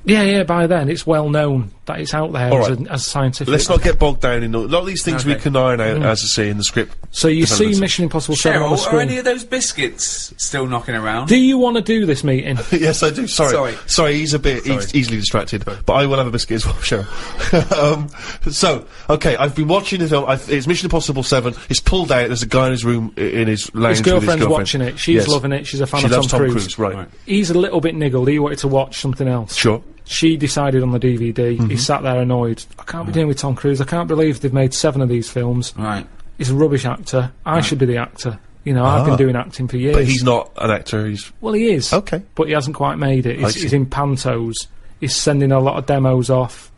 Yeah, by then it's well known that it's out there All right. as scientific. Let's not get bogged down in a lot of these things we can iron out, as I say, in the script. So you see Mission Impossible 7 on the Cheryl, screen. are any of those biscuits still knocking around? Do you want to do this meeting? Yes, I do. Sorry, he's a bit easily distracted, but I will have a biscuit as well, Cheryl. So, okay, I've been watching the film. It's Mission Impossible 7. It's pulled out. There's a guy in his room, in his lounge His with girlfriend's his girlfriend. watching it. She's loving it. She's a fan She of loves Tom Cruise. Right. He's a little bit niggled. He wanted to watch something else. Sure. She decided on the DVD. He sat there annoyed. I can't be doing with Tom Cruise. I can't believe they've made 7 of these films. Right. He's a rubbish actor. I should be the actor. You know, I've been doing acting for years. But he's not an actor, Well, he is. Okay. But he hasn't quite made it. He's in pantos. He's sending a lot of demos off.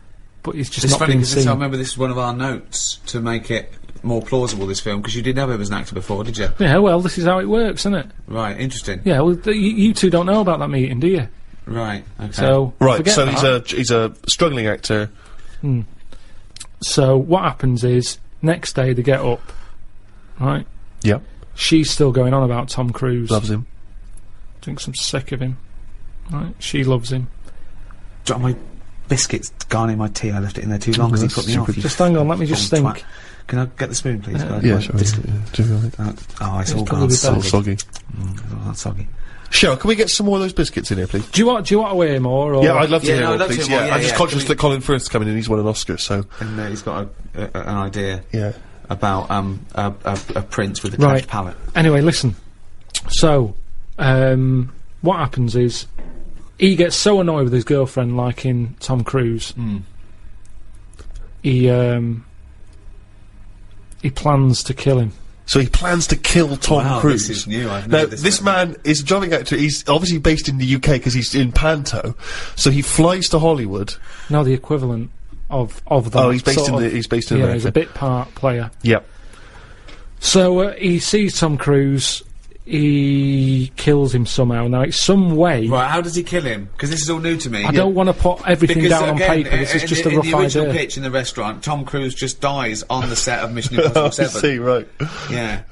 But he's just It's not funny being because seen. I remember this is one of our notes to make it more plausible, this film, because you didn't have him as an actor before, did you? Yeah, well, this is how it works, isn't it? Right, interesting. Yeah, well, you two don't know about that meeting, do you? Right, okay. So, Right, forget so that. he's a struggling actor. So, what happens is, next day they get up, right? Yeah. She's still going on about Tom Cruise. Loves him. Thinks I'm sick of him. Right? She loves him. Do you want my biscuits gone in my tea? I left it in there too long because he put me off. Just hang on, let me just Bottom think. twat. Can I get the spoon, please? Yeah, sure. Oh, it's all probably gone the soggy. Soggy. It's all soggy. Cheryl, can we get some more of those biscuits in here, please? Do you want to hear more? Or? Yeah, I'd love to Yeah, hear no, more, I'd love to please. hear more, Yeah, yeah, I'm just yeah. conscious that Colin Firth's coming in. He's won an Oscar, so And he's got an idea yeah. about a prince with a Right. cleft palate. Anyway, listen. So, what happens is, he gets so annoyed with his girlfriend liking Tom Cruise. He plans to kill him. So he plans to kill Tom Wow, Cruise. this is new. I've Now, never this man is a drumming actor. He's obviously based in the UK because he's in Panto. So he flies to Hollywood. No, the equivalent of that. Oh, he's based sort in of- the. He's based in Yeah, America. he's a bit part player. Yep. So he sees Tom Cruise. He kills him somehow. Now it's some way. Right, how does he kill him? Because this is all new to me. I don't want to put everything Because down on again, paper. This is just a in rough the original idea. pitch in the restaurant, Tom Cruise just dies on the set of Mission Impossible I 7. see, right. Yeah.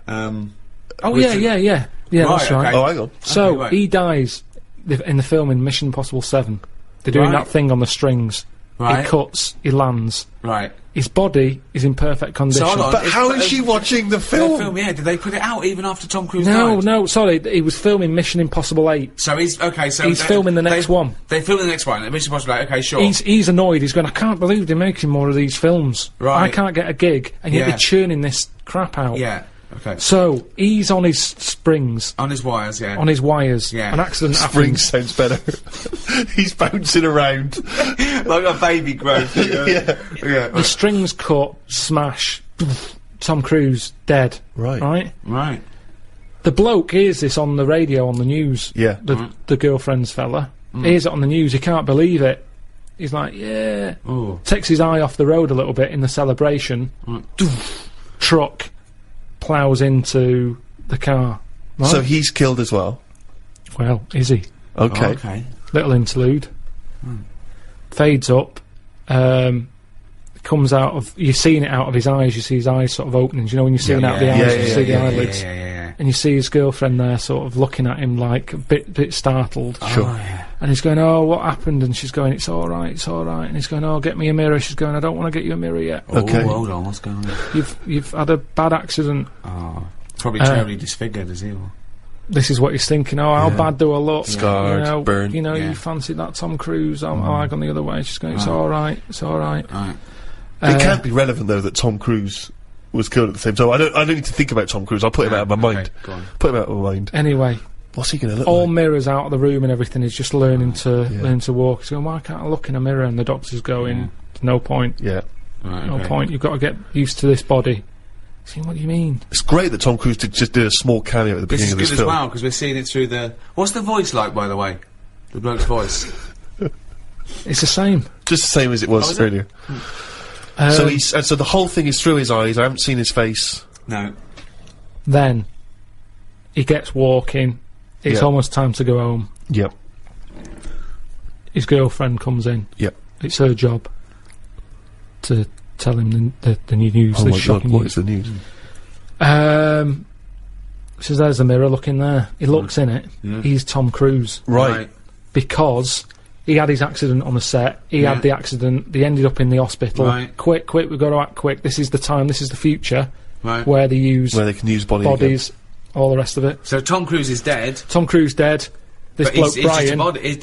Oh Which yeah, is- yeah. Yeah, that's Right, right. okay. Oh, hang on. So Okay, right. he dies in the film in Mission Impossible 7. They're doing Right. that thing on the strings. Right. He cuts. He lands. Right. His body is in perfect condition. hold on. But It's- how is she watching the The film? film, yeah. Did they put it out even after Tom Cruise No, died? no, sorry. He was filming Mission Impossible 8. So he's okay. So He's filming the next one. They filming the next one. Mission Impossible. Okay, sure. He's annoyed. He's going, I can't believe they're making more of these films. Right. I can't get a gig, and yet Yeah. they're churning this crap out. Yeah. Okay. So, he's on his springs, On his wires, yeah. on his wires. Yeah. An accident Spring happens. sounds better. He's bouncing around. Like a baby growth. Yeah. Yeah. The strings cut, smash, Tom Cruise dead. Right. Right? Right. The bloke hears this on the radio, on the news. Yeah. The girlfriend's fella. Hears it on the news, he can't believe it. He's like, yeah. Ooh. Takes his eye off the road a little bit in the celebration. Truck ploughs into the car. Right? So he's killed as well. Well, is he? Okay. Okay. Little interlude. Fades up. Comes out of... You're seeing it out of his eyes. You see his eyes sort of opening. You know, when you're seeing out of the eyes, you see the eyelids. Yeah. And you see his girlfriend there sort of looking at him like a bit startled. Sure. Oh, yeah. And he's going, oh, what happened? And she's going, it's all right, it's all right. And he's going, oh, get me a mirror. She's going, I don't want to get you a mirror yet. Okay. Oh, hold on, what's going on? You've had a bad accident. Oh. Probably terribly disfigured, is he? Or? This is what he's thinking. Oh, how bad do I look? Scarred, you know, burnt. You know, Yeah. you fancied that Tom Cruise. I gone the other way. She's going, it's all right, it's all right. Right. It can't be relevant though that Tom Cruise was killed at the same time. I don't need to think about Tom Cruise. I'll put him out of my mind. Go on. Put him out of my mind. Anyway, What's he gonna look all like? mirrors out of the room and everything. He's just learning to walk. He's going, why can't I look in a mirror? And the doctor's going, no point. Yeah. Right, No okay. point. You've got to get used to this body. Saying, what do you mean? It's great that Tom Cruise just did a small cameo at the This beginning is of good this as film. well, because we're seeing it through the... What's the voice like, by the way? The bloke's voice. It's the same. Just the same as it was Oh, is it? earlier. So so the whole thing is through his eyes. I haven't seen his face. No. Then he gets walking. It's Yeah. almost time to go home. Yep. His girlfriend comes in. Yep. It's her job to tell him the new news. Oh the my god, shocking what news. is the news? Says there's a mirror. Look in there. He looks in it. He's Tom Cruise Right. because he had his accident on the set. He had the accident. They ended up in the hospital. Right. Quick! We've got to act quick. This is the time. This is the future Right. where they use Where they can use bodies, all the rest of it. So Tom Cruise is dead. Tom Cruise dead. This But bloke he's just a Brian. body.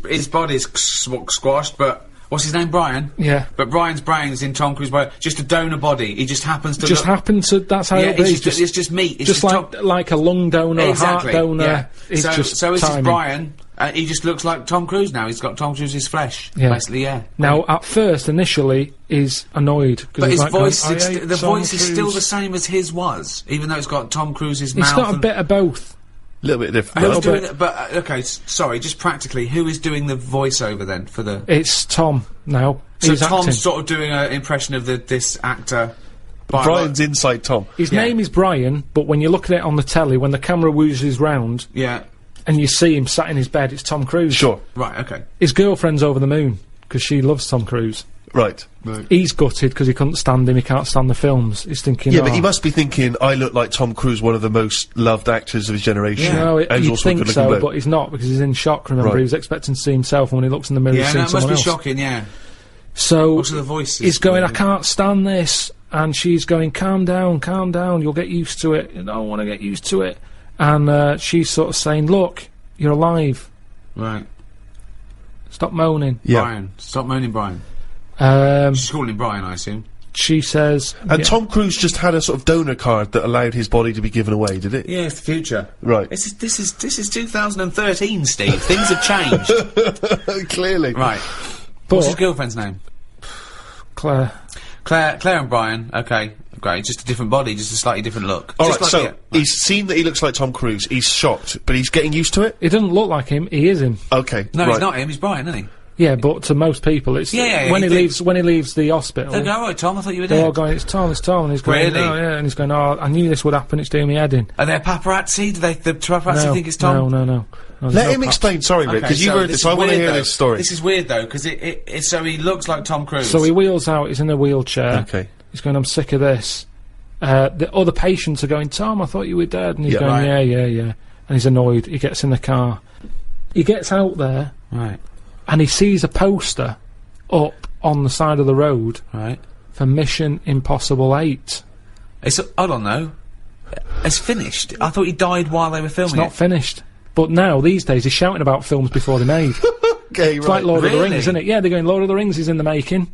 His body's squashed, but... What's his name? Brian? Yeah. But Brian's brain's in Tom Cruise's body. Just a donor body. He just happens to Just look... happened to. That's how Yeah, it'll be. it's just meat. It's just like Tom- like a lung donor, Exactly. a heart donor. Yeah. It's so just so is this timing. Brian. He just looks like Tom Cruise now. He's got Tom Cruise's flesh. Yeah. Basically, yeah. Now, at first, initially, he's annoyed because But he's his like voice, going, "I it's hate the Tom voice is still Cruise." the same as his was, even though it's got Tom Cruise's It's mouth. got a and- bit of both. A little bit different. Who's little doing bit. it? But okay, sorry. Just practically, who is doing the voiceover then for the? It's Tom now. So He's Tom's acting. sort of doing an impression of this actor. Brian's inside Tom. His Yeah. name is Brian, but when you look at it on the telly, when the camera whoozes round Yeah. and you see him sat in his bed, it's Tom Cruise. Sure. Right. Okay. His girlfriend's over the moon because she loves Tom Cruise. Right. He's gutted because he couldn't stand him. He can't stand the films. He's thinking, Yeah, oh, but he must be thinking, I look like Tom Cruise, one of the most loved actors of his generation. Yeah. No, And he's you'd also a think good-looking so, bloke. but he's not because he's in shock. Remember, Right. he was expecting to see himself, and when he looks in the mirror, Yeah, he's no, seeing it must someone be else. shocking. Yeah. So Also, the voice. he's is going, I weird. can't stand this, and she's going, calm down, you'll get used to it. I don't want to get used to it. And she's sort of saying, look, you're alive. Right. Stop moaning. Yeah. Brian, stop moaning, Brian. Um, She's calling him Brian, I assume. she says, And yeah, Tom Cruise just had a sort of donor card that allowed his body to be given away, did it? Yeah, it's the future. Right. This is 2013, Steve. Things have changed. Clearly. Right. but What's his girlfriend's name? Claire, Claire and Brian. Okay, great. Just a different body, just a slightly different look. Alright, Just so yeah. he's seen that he looks like Tom Cruise, he's shocked, but he's getting used to it? it doesn't look like him. He is him. Okay. No, right. he's not him. He's Brian, isn't he? Yeah, but to most people, it's Yeah, when he he thinks- leaves the hospital. They go, all right, Tom. I thought you were They're all dead. going, it's Tom, and he's going, Really? oh, yeah, and he's going, oh, I knew this would happen, it's doing me head in. Are there paparazzi? Do the paparazzi think it's Tom? No, there's Let no him paps. explain, sorry, Rick, because you've so heard this this, I is want to weird, hear though. this story. This is weird though, because so he looks like Tom Cruise. So he wheels out, he's in a wheelchair. Okay. He's going, I'm sick of this. The other patients are going, Tom, I thought you were dead. And he's Yeah. going, Right. yeah. And he's annoyed. He gets in the car. He gets out there Right, and he sees a poster up on the side of the road right. for Mission Impossible 8. It's hold on though. It's finished. I thought he died while they were filming It's not it. finished. But now, these days, he's shouting about films before they're made. Okay, It's like Lord of the Really? Rings, isn't it? Yeah, they're going, Lord of the Rings is in the making.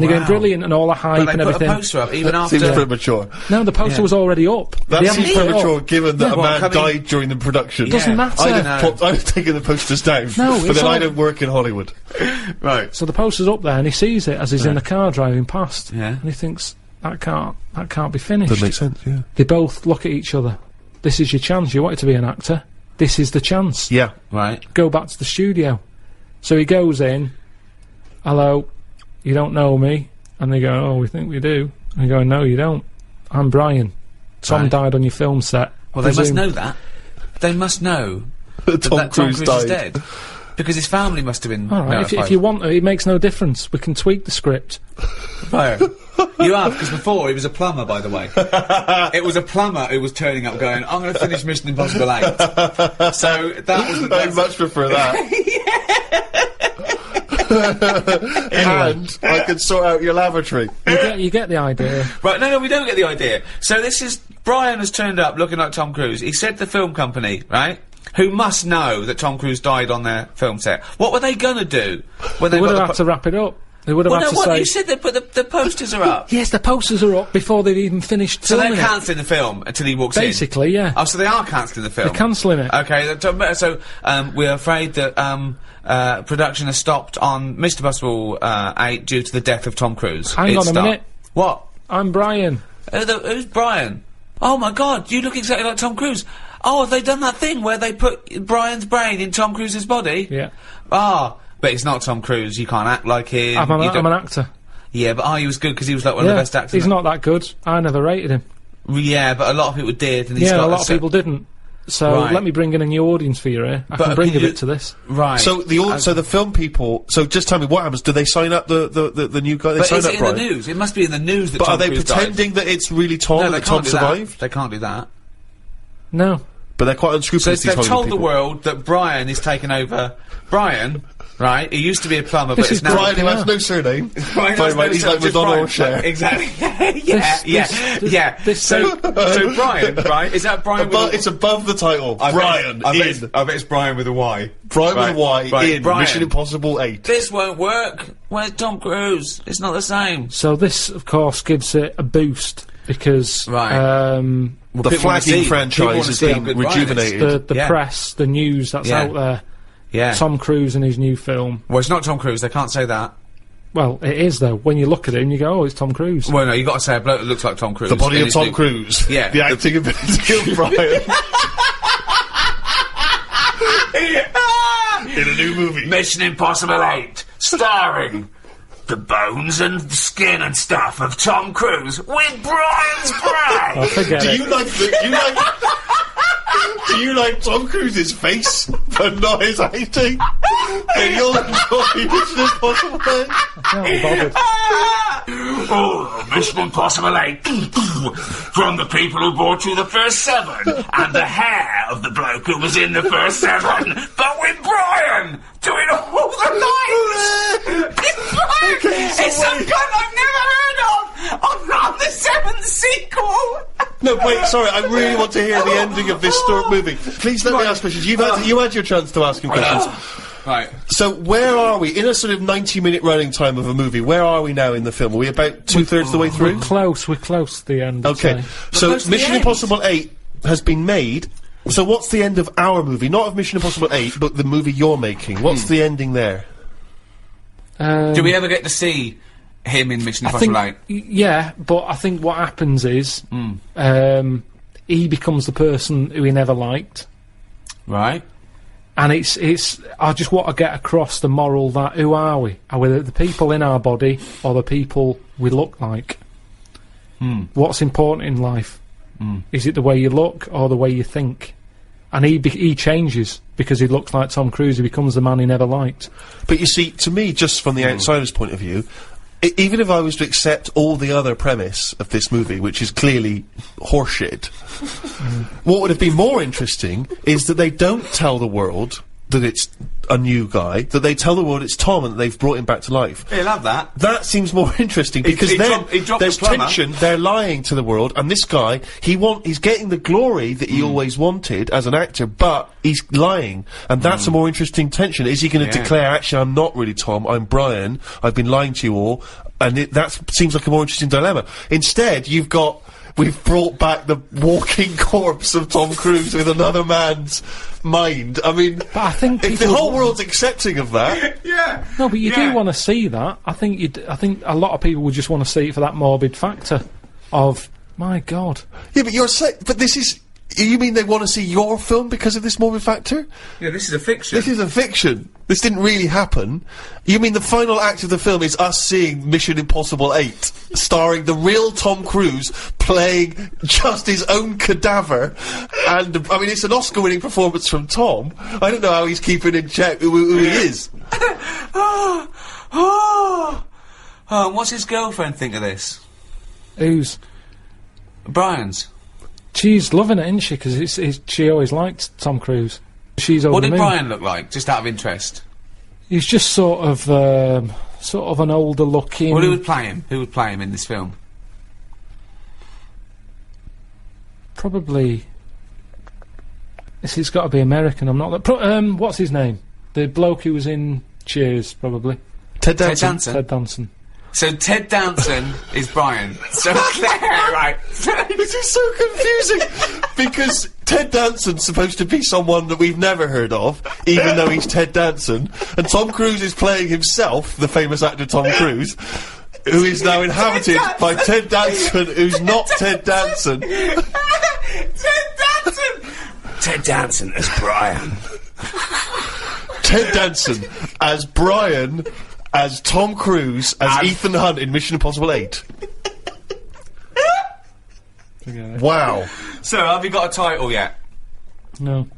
And they're going brilliant and all the hype But and they put everything. a poster up even after. Seems premature. No, the poster was already up. That They haven't seems put it up. premature given that a man coming- died during the production. Doesn't matter. I've taken the posters down. No, but it's then I all- don't work in Hollywood. Right. So the poster's up there, and he sees it as he's in the car driving past, Yeah. and he thinks that can't be finished. That makes sense, yeah. They both look at each other. This is your chance. You wanted to be an actor. This is the chance. Yeah. Right. Go back to the studio. So he goes in. Hello, you don't know me, and they go, oh, we think we do. And they go, no, you don't. I'm Brian. Tom Right. died on your film set. Well, they must Presume- know that. They must know Tom that Tom Cruise Cruise died. is dead. Because his family must have been All right, if notified. you want to, it makes no difference. We can tweak the script. Fire. You have, because before he was a plumber, by the way. It was a plumber who was turning up going, I'm going to finish Mission Impossible 8. So that was I'd much prefer that. And I can sort out your lavatory. You get the idea. Right, no, we don't get the idea. So this is, Brian has turned up looking like Tom Cruise. He said the film company, right, who must know that Tom Cruise died on their film set. What were they gonna do when They they would got have the had to wrap it up. They would have Well, had no, to what, say... you said they put the posters are up. Yes, the posters are up before they've even finished So they're filming it. cancelling the film until he walks in? Basically, yeah. Oh, so they are cancelling the film? They're cancelling it. Okay, so we're afraid that production has stopped on Mr. Impossible 8 due to the death of Tom Cruise. Hang on a minute. What? I'm Brian. Who's Brian? Oh my god, you look exactly like Tom Cruise. Oh, have they done that thing where they put Brian's brain in Tom Cruise's body? Yeah. Ah, but it's not Tom Cruise, you can't act like him. I'm an actor. Yeah, but he was good because he was like one of the best actors. He's not that good. I never rated him. Yeah, but a lot of people did. And he's Yeah, got a lot of people didn't. So Right. let me bring in a new audience for you here. I can bring a bit to this. Right. So the film people. So just tell me what happens. Do they sign up the new guy? They But sign is up it in Brian? the news? It must be in the news that But Tom are they Cruise pretending that it's really Tom died. No, and they that Tom can't do survived? that. They can't do that. No. But they're quite So unscrupulous. they've these told Hollywood the people. world that Brian is taking over. Brian, right? He used to be a plumber, but This it's is now Brian, who Yeah. has no surname. Brian Sorry, has mate, no he's son, like just Madonna Brian. or Cher. Exactly. This- So Brian, right? Is that Brian? But with it's above the title. Brian I bet in. it's Brian with a Y. Brian with a Y Right, in Brian. Mission Impossible 8. This won't work. Where's Tom Cruise? It's not the same. So this, of course, gives it a boost because Right. The people wanna flagging see- people franchise wanna has see how been good Brian is. rejuvenated. the Yeah. press, the news that's Yeah. out there, Yeah. Tom Cruise and his new film. Well, it's not Tom Cruise. They can't say that. Well, it is though. When you look at him, you go, "Oh, it's Tom Cruise." Well, no, you got to say a bloke that looks like Tom Cruise. The body in of his Tom new- Cruise. Yeah. The acting ability of Brian. In a new movie. Mission Impossible 8, starring the bones and skin and stuff of Tom Cruise with Brian's brain. Oh, forget Do it. you like Tom Cruise's face, but not his acting? And you'll enjoy Mission Impossible 8? Can't be bothered. Oh, Mission Impossible 8. From the people who brought you the first 7, and the hair of the bloke who was in the first 7, but with Brian doing all the lines. It's Brian. It's some guy I've never heard of on the 7th sequel. No, wait, sorry, I really want to hear the ending of this movie. Please let me ask questions. You had your chance to ask him questions. Right. So where are we? In a sort of 90-minute running time of a movie, where are we now in the film? Are we about two-thirds of the way through? We're close to the end. I'd Okay, say. so close to the Mission end. Impossible 8 has been made. So what's the end of our movie? Not of Mission Impossible 8, but the movie you're making. What's the ending there? Do we ever get to see him in Mission I think, Impossible 8? yeah, but I think what happens is he becomes the person who he never liked, Right. and it's. I just want to get across the moral that who are we? Are we the people in our body or the people we look like? What's important in life? Is it the way you look or the way you think? And he changes because he looks like Tom Cruise. He becomes the man he never liked. But you see, to me, just from the outsider's point of view, even if I was to accept all the other premise of this movie, which is clearly horseshit, what would have been more interesting is that they don't tell the world that it's a new guy, that they tell the world it's Tom and that they've brought him back to life. He'll have that. That seems more interesting because he then dropped there's the plumber. tension. They're lying to the world, and this guy, he's getting the glory that he always wanted as an actor, but he's lying, and that's a more interesting tension. Is he going to declare, actually, I'm not really Tom, I'm Brian, I've been lying to you all, and that seems like a more interesting dilemma. Instead, we've brought back the walking corpse of Tom Cruise with another man's mind. I mean, But I think if the people- whole world's accepting of that, Yeah. No, but you do want to see that. I think a lot of people would just want to see it for that morbid factor of, my God. yeah, but this is. You mean they want to see your film because of this morbid factor? Yeah, this is a fiction. This is a fiction. This didn't really happen. You mean the final act of the film is us seeing Mission Impossible 8, starring the real Tom Cruise playing just his own cadaver, and I mean it's an Oscar-winning performance from Tom. I don't know how he's keeping in check who he is. What's his girlfriend think of this? Who's... Brian's. She's loving it, isn't she? Because she always liked Tom Cruise. She's over What the did moon. Brian look like, just out of interest? He's just sort of an older looking... Well, who would play him? Who would play him in this film? Probably... It's got to be American, I'm not... what's his name? The bloke who was in Cheers, probably. Ted Ted Danson. Danson. Ted Danson. So Ted Danson is Brian. So Claire, right? This is so confusing because Ted Danson's supposed to be someone that we've never heard of, even though he's Ted Danson, and Tom Cruise is playing himself, the famous actor Tom Cruise, who is now inhabited by Ted Danson, who's not Ted Danson. Ted Danson as Brian. Ted Danson as Brian, as Tom Cruise, as Ethan Hunt in Mission Impossible 8. Wow. So, have you got a title yet? No.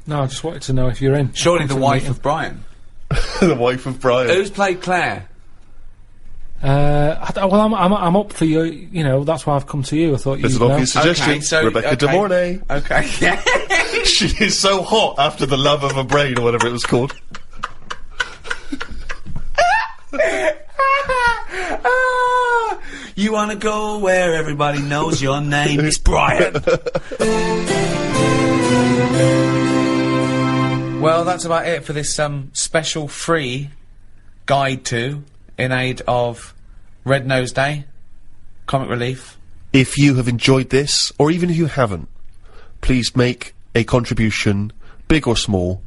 No, I just wanted to know if you're in. Surely I've the come to wife meet of Brian. The wife of Brian. Who's played Claire? Well, I'm up for you. You know, that's why I've come to you. I thought There's you'd an know. obvious suggestion. Okay, so- Rebecca De okay. Mornay. Okay, yeah. She is so hot after The Love of a Brain, or whatever it was called. You wanna go where everybody knows your name? It's Brian. Well, that's about it for this special free guide to in aid of Red Nose Day, Comic Relief. If you have enjoyed this, or even if you haven't, please make a contribution, big or small,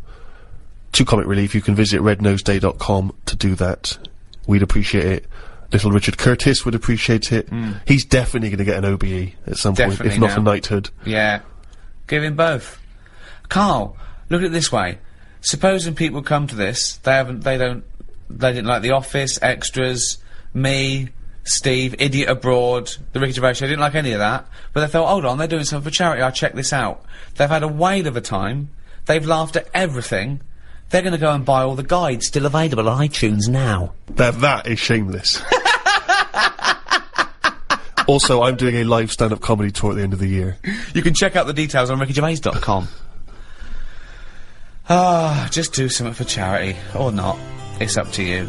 to Comic Relief. You can visit rednoseday.com to do that. We'd appreciate it. Little Richard Curtis would appreciate it. He's definitely going to get an OBE at some point, Definitely if not now. a knighthood. Yeah. Give him both. Karl, look at it this way. Supposing people come to this, they didn't like The Office, Extras, me, Steve, Idiot Abroad, The Ricky Gervais Show, they didn't like any of that, but they thought, hold on, they're doing something for charity, I'll check this out. They've had a whale of a time, they've laughed at everything, they're going to go and buy all the guides, still available on iTunes now. That is shameless. Also, I'm doing a live stand-up comedy tour at the end of the year. You can check out the details on rickygervais.com. Just do something for charity, or not. It's up to you.